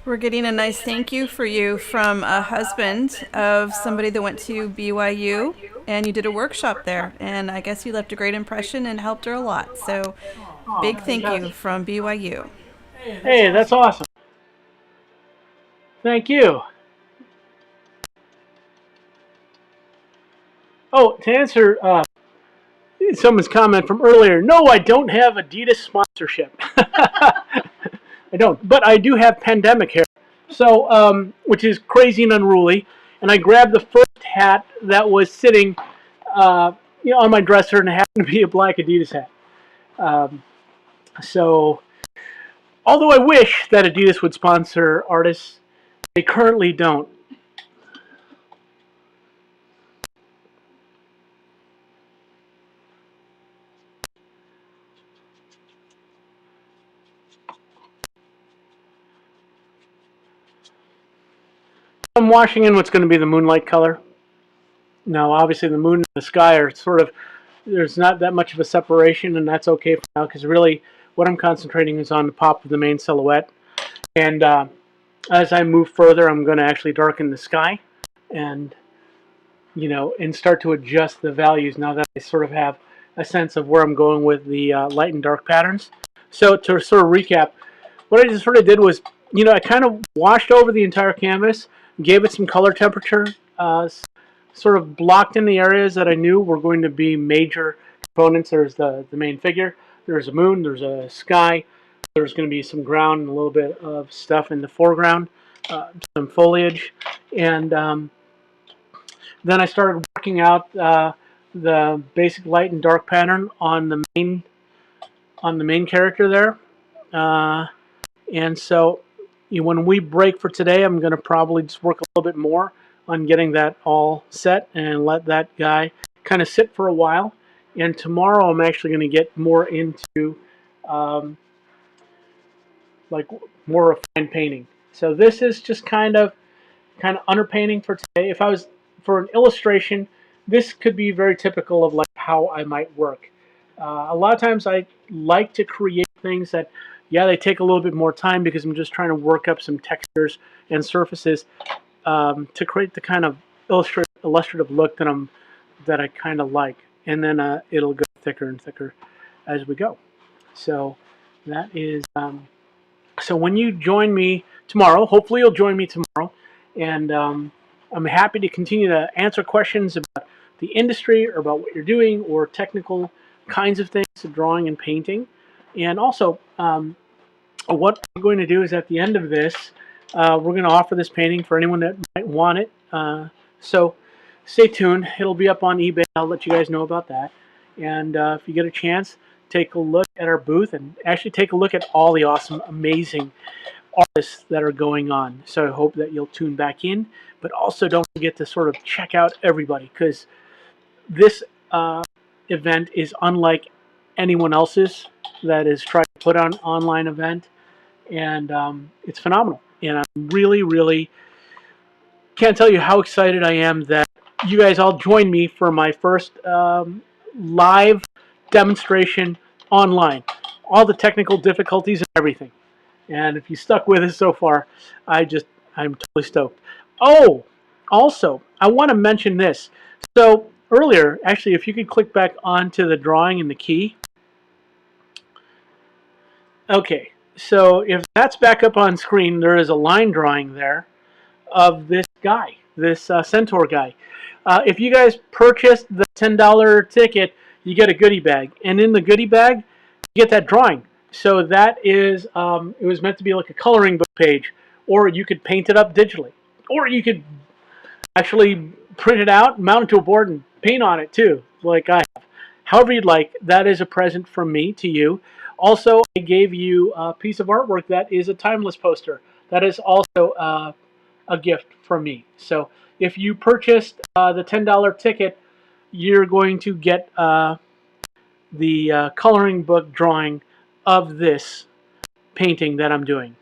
We're getting a nice thank you for you from a husband of somebody that went to BYU, and you did a workshop there. And I guess you left a great impression and helped her a lot. So, Oh, big thank you fantastic. from BYU. Hey, that's awesome. Thank you. Oh, to answer someone's comment from earlier, no, I don't have Adidas sponsorship. I don't, but I do have pandemic hair, so which is crazy and unruly. And I grabbed the first hat that was sitting, on my dresser, and it happened to be a black Adidas hat. Um, so, although I wish that Adidas would sponsor artists, they currently don't. I'm washing in what's going to be the moonlight color. Now, obviously, the moon and the sky are sort of, there's not that much of a separation, and that's okay for now because really what I'm concentrating is on the pop of the main silhouette. And as I move further, I'm going to actually darken the sky and, and start to adjust the values now that I sort of have a sense of where I'm going with the light and dark patterns. So to sort of recap, what I just sort of did was, I kind of washed over the entire canvas, gave it some color temperature, sort of blocked in the areas that I knew were going to be major components. There's the main figure, there's a moon, there's a sky, there's going to be some ground and a little bit of stuff in the foreground, some foliage, and then I started working out the basic light and dark pattern on the main character there. And so when we break for today, I'm going to probably just work a little bit more on getting that all set and let that guy kind of sit for a while. And tomorrow I'm actually going to get more into um, like more refined painting. So this is just kind of underpainting for today. If I was for an illustration, this could be very typical of like how I might work. A lot of times I like to create things that, yeah, they take a little bit more time because I'm just trying to work up some textures and surfaces to create the kind of illustrative look that I kind of like, and then it'll go thicker and thicker as we go. So that is so when you join me tomorrow, hopefully you'll join me tomorrow, and I'm happy to continue to answer questions about the industry or about what you're doing or technical kinds of things of drawing and painting. And also, what I'm going to do is at the end of this, we're going to offer this painting for anyone that might want it. So stay tuned. It'll be up on eBay. I'll let you guys know about that. And if you get a chance, take a look at our booth and actually take a look at all the awesome, amazing artists that are going on. So I hope that you'll tune back in, but also don't forget to sort of check out everybody because this event is unlike anyone else's that is trying to put on an online event, and it's phenomenal. And I'm really, really can't tell you how excited I am that you guys all joined me for my first live demonstration online. All the technical difficulties and everything. And if you stuck with us so far, I'm totally stoked. Oh, also, I want to mention this. So earlier, actually, if you could click back onto the drawing and the key. Okay, so if that's back up on screen, there is a line drawing there of this guy, this Centaur guy. If you guys purchased the $10 ticket, you get a goodie bag, and in the goodie bag, you get that drawing. So that is, it was meant to be like a coloring book page, or you could paint it up digitally, or you could actually print it out, mount it to a board, and paint on it too, like I have. However you'd like, that is a present from me to you. Also, I gave you a piece of artwork that is a timeless poster. That is also a gift from me. So if you purchased the $10 ticket, you're going to get the coloring book drawing of this painting that I'm doing.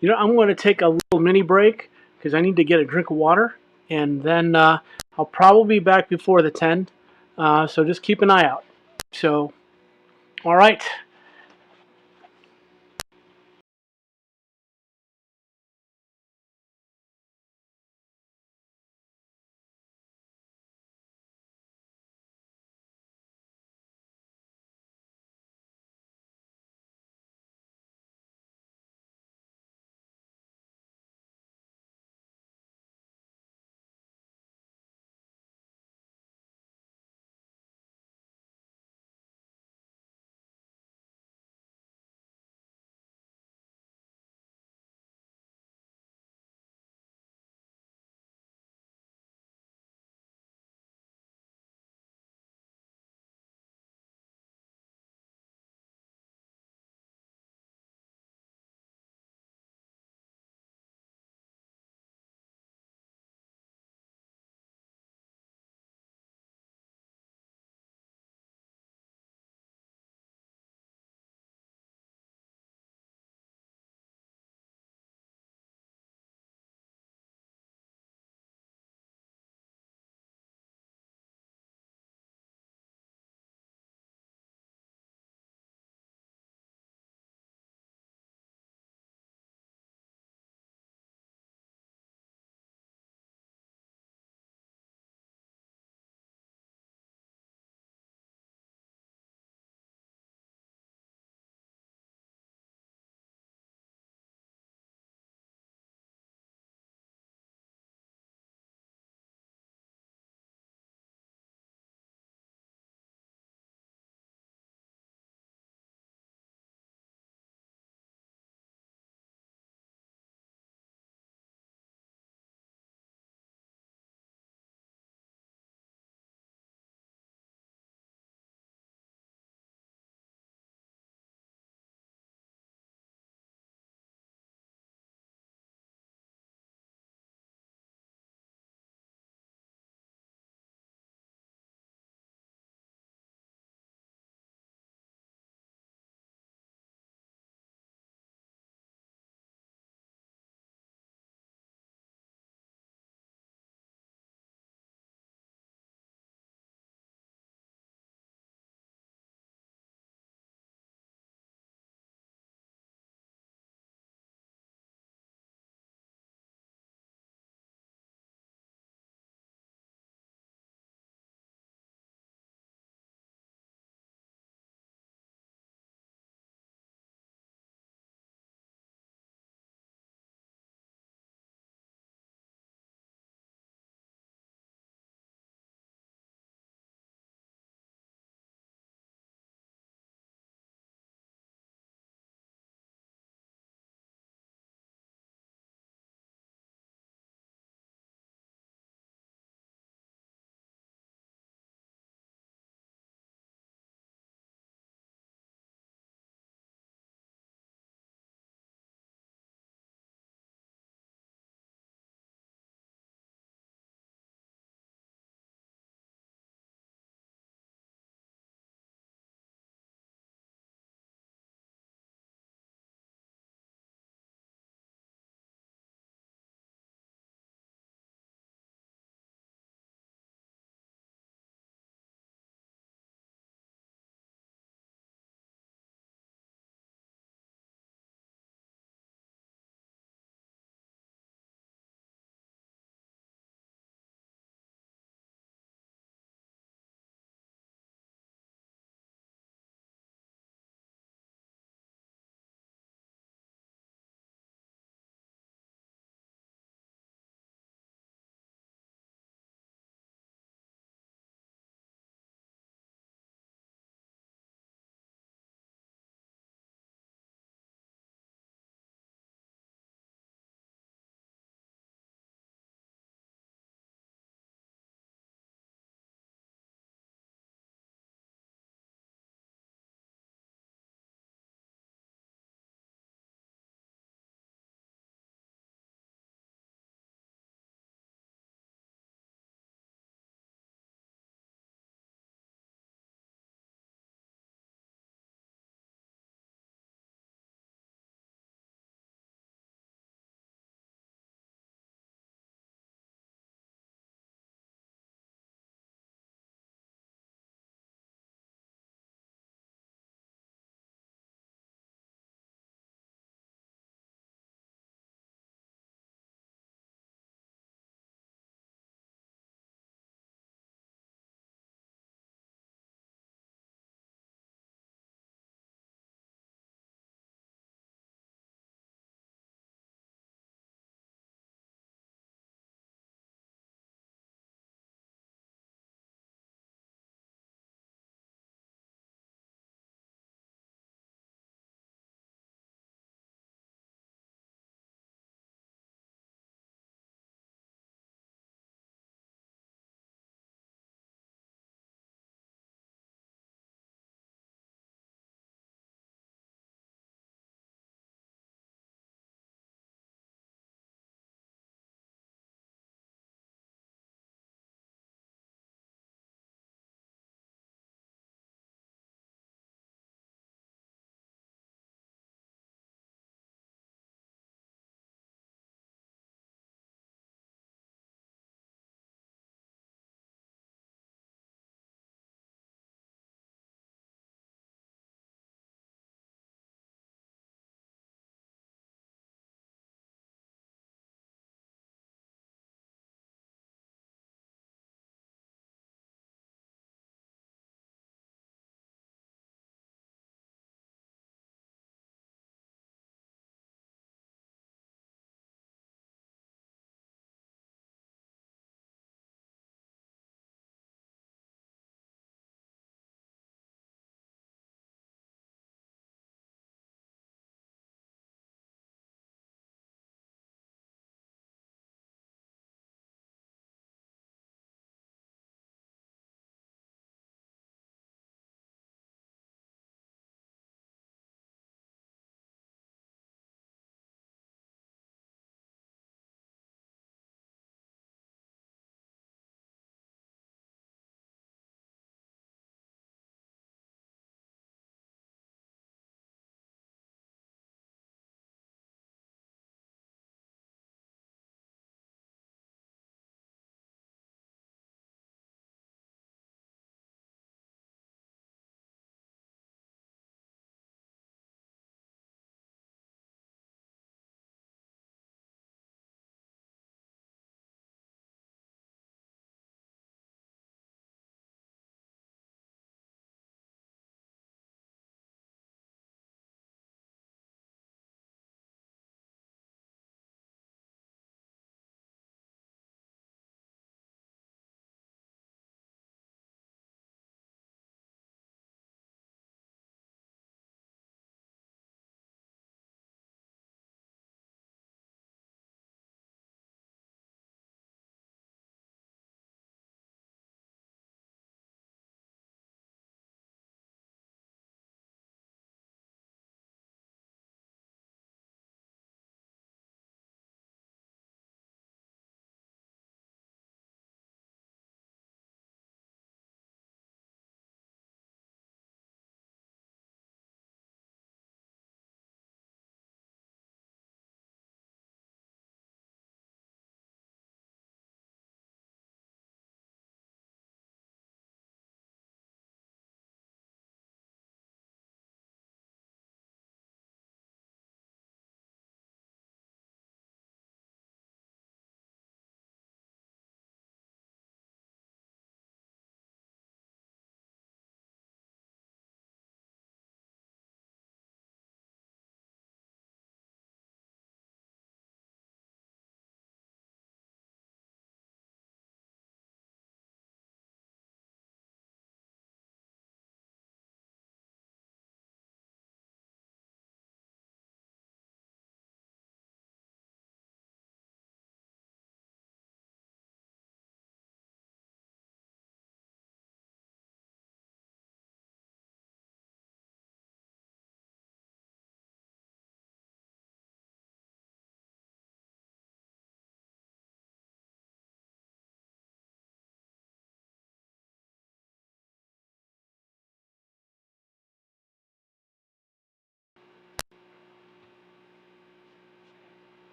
You know, I'm going to take a little mini break because I need to get a drink of water, and then I'll probably be back before the 10. So just keep an eye out. So, all right.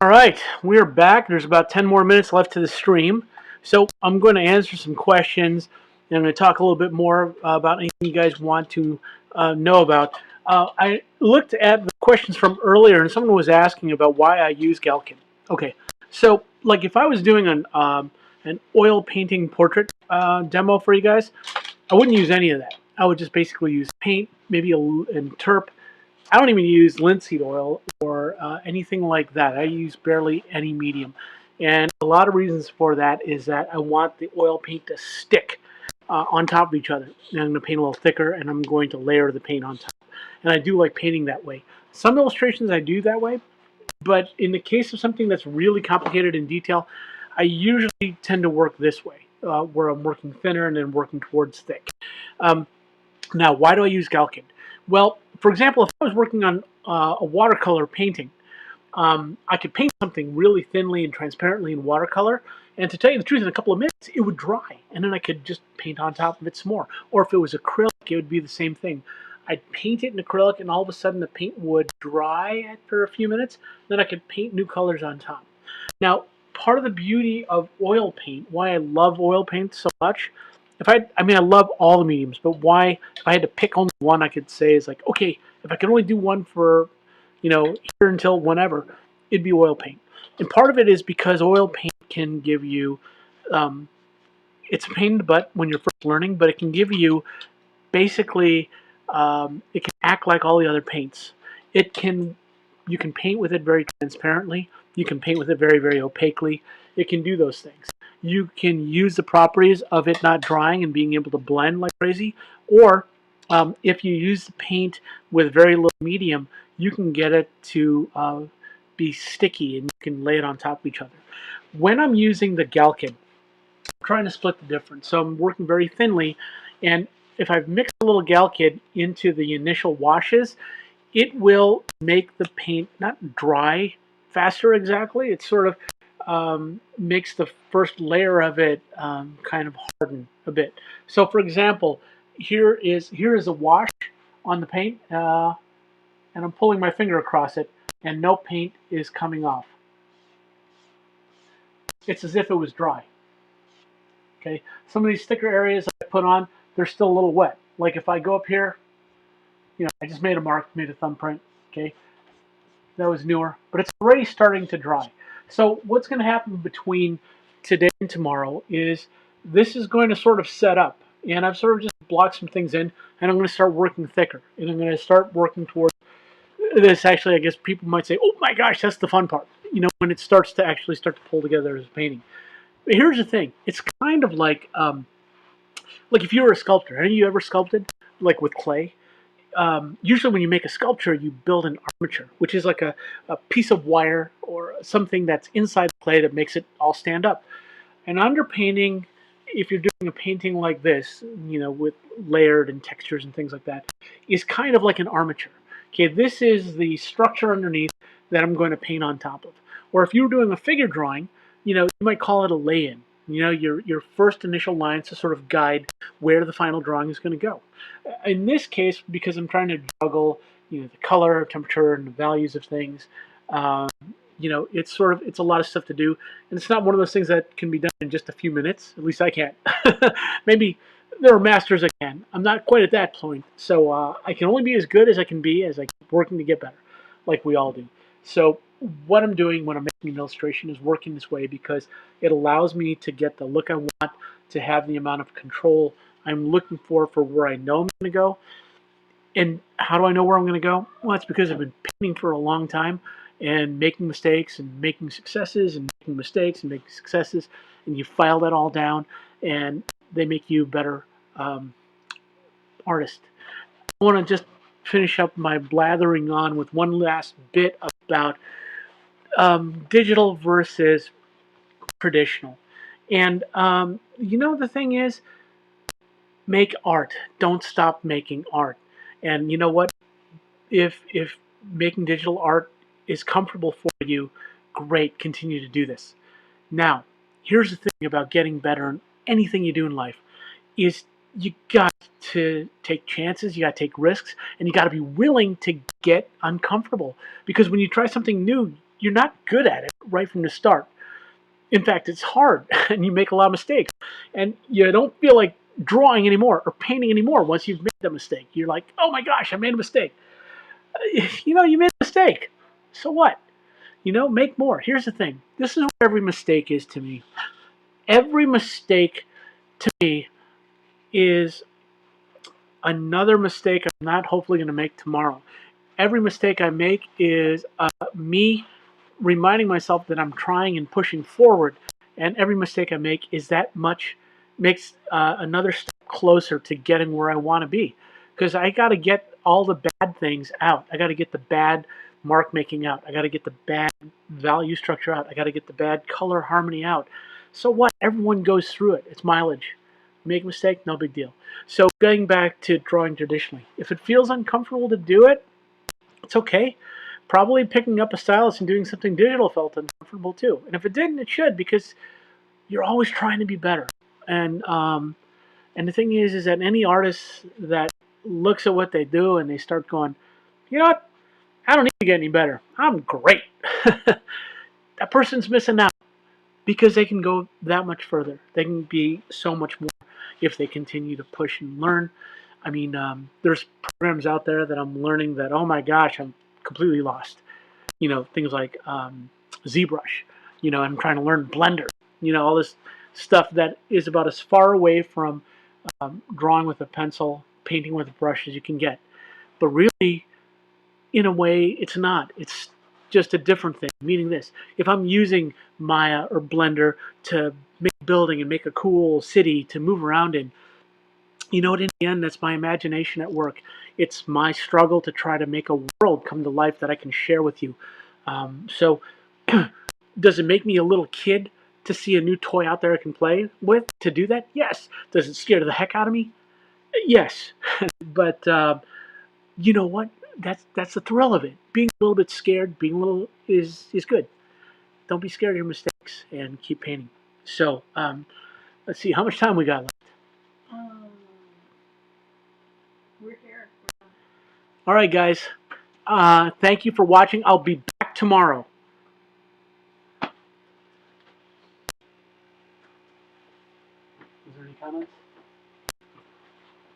All right, we're back. There's about 10 more minutes left to the stream. So I'm going to answer some questions, and I'm going to talk a little bit more about anything you guys want to know about. I looked at the questions from earlier, and someone was asking about why I use Galkin. Okay, so like if I was doing an oil painting portrait demo for you guys, I wouldn't use any of that. I would just basically use paint, maybe and terp. I don't even use linseed oil or anything like that. I use barely any medium. And a lot of reasons for that is that I want the oil paint to stick on top of each other. And I'm going to paint a little thicker, and I'm going to layer the paint on top. And I do like painting that way. Some illustrations I do that way, but in the case of something that's really complicated in detail, I usually tend to work this way, where I'm working thinner and then working towards thick. Um, Now, why do I use Galkin? Well, for example, if I was working on a watercolor painting, I could paint something really thinly and transparently in watercolor, and to tell you the truth, in a couple of minutes, it would dry, and then I could just paint on top of it some more. Or if it was acrylic, it would be the same thing. I'd paint it in acrylic, and all of a sudden the paint would dry after a few minutes, then I could paint new colors on top. Now, part of the beauty of oil paint, why I love oil paint so much, I mean, I love all the mediums, but why, if I had to pick only one, I could say is like, okay, if I could only do one for, here until whenever, it'd be oil paint. And part of it is because oil paint can give you, um, it's a pain in the butt when you're first learning, but it can give you basically, it can act like all the other paints. It can, you can paint with it very transparently. You can paint with it very, very opaquely. It can do those things. You can use the properties of it not drying and being able to blend like crazy, or if you use the paint with very little medium, you can get it to be sticky and you can lay it on top of each other. When I'm using the Galkin, I'm trying to split the difference. So I'm working very thinly, and if I've mixed a little Galkin into the initial washes, it will make the paint not dry faster exactly. It sort of makes the first layer of it kind of harden a bit. So, for example, here is a wash on the paint, and I'm pulling my finger across it, and no paint is coming off. It's as if it was dry. Okay. Some of these thicker areas I put on, they're still a little wet. Like if I go up here, I just made a mark, made a thumbprint. Okay. That was newer, but it's already starting to dry. So what's going to happen between today and tomorrow is this is going to sort of set up, and I've sort of just blocked some things in, and I'm going to start working thicker, and I'm going to start working towards this. Actually, I guess people might say, oh my gosh, that's the fun part, when it starts to actually start to pull together as a painting. But here's the thing, it's kind of like if you were a sculptor. Have you ever sculpted like with clay? Usually when you make a sculpture, you build an armature, which is like a piece of wire or something that's inside the clay that makes it all stand up. And underpainting, if you're doing a painting like this, with layered and textures and things like that, is kind of like an armature. Okay, this is the structure underneath that I'm going to paint on top of. Or if you were doing a figure drawing, you might call it a lay-in. Your first initial lines to sort of guide where the final drawing is going to go. In this case, because I'm trying to juggle, the color, temperature, and the values of things, it's a lot of stuff to do, and it's not one of those things that can be done in just a few minutes. At least I can't. Maybe there are masters that can. I'm not quite at that point, so I can only be as good as I can be as I keep working to get better, like we all do. So what I'm doing when I'm making an illustration is working this way because it allows me to get the look I want, to have the amount of control I'm looking for where I know I'm going to go. And how do I know where I'm going to go? Well, it's because I've been painting for a long time and making mistakes and making successes and making mistakes and making successes. And you file that all down and they make you a better artist. I want to just finish up my blathering on with one last bit about digital versus traditional. And the thing is, make art. Don't stop making art. And you know what? If making digital art is comfortable for you, great. Continue to do this. Now, here's the thing about getting better in anything you do in life is you got to take chances, you got to take risks, and you got to be willing to get uncomfortable. Because when you try something new, you're not good at it right from the start. In fact, it's hard, and you make a lot of mistakes, and you don't feel like drawing anymore or painting anymore once you've made the mistake. You're like, oh my gosh, I made a mistake. You made a mistake. So what? Make more. Here's the thing. This is what every mistake is to me. Every mistake to me is another mistake I'm not hopefully going to make tomorrow. Every mistake I make is me reminding myself that I'm trying and pushing forward. And every mistake I make is that much makes another step closer to getting where I want to be. Because I got to get all the bad things out. I got to get the bad mark making out. I got to get the bad value structure out. I got to get the bad color harmony out. So what? Everyone goes through it. It's mileage. Make a mistake, no big deal. So getting back to drawing traditionally, if it feels uncomfortable to do it, it's okay. Probably picking up a stylus and doing something digital felt uncomfortable too. And if it didn't, it should, because you're always trying to be better. And the thing is that any artist that looks at what they do and they start going, you know what, I don't need to get any better. I'm great. That person's missing out, because they can go that much further. They can be so much more if they continue to push and learn. I mean, there's programs out there that I'm learning that, oh my gosh, I'm completely lost. Things like ZBrush. I'm trying to learn Blender. All this stuff that is about as far away from drawing with a pencil, painting with a brush as you can get. But really, in a way, it's not. It's just a different thing. Meaning this: if I'm using Maya or Blender to make a building and make a cool city to move around in, you know what? In the end, that's my imagination at work. It's my struggle to try to make a world come to life that I can share with you. So, does it make me a little kid to see a new toy out there I can play with? To do that, yes. Does it scare the heck out of me? Yes. But you know what? That's the thrill of it. Being a little bit scared, being a little is good. Don't be scared of your mistakes and keep painting. So let's see how much time we got left. Um, we're here. All right, guys. Thank you for watching. I'll be back tomorrow. Is there any comments?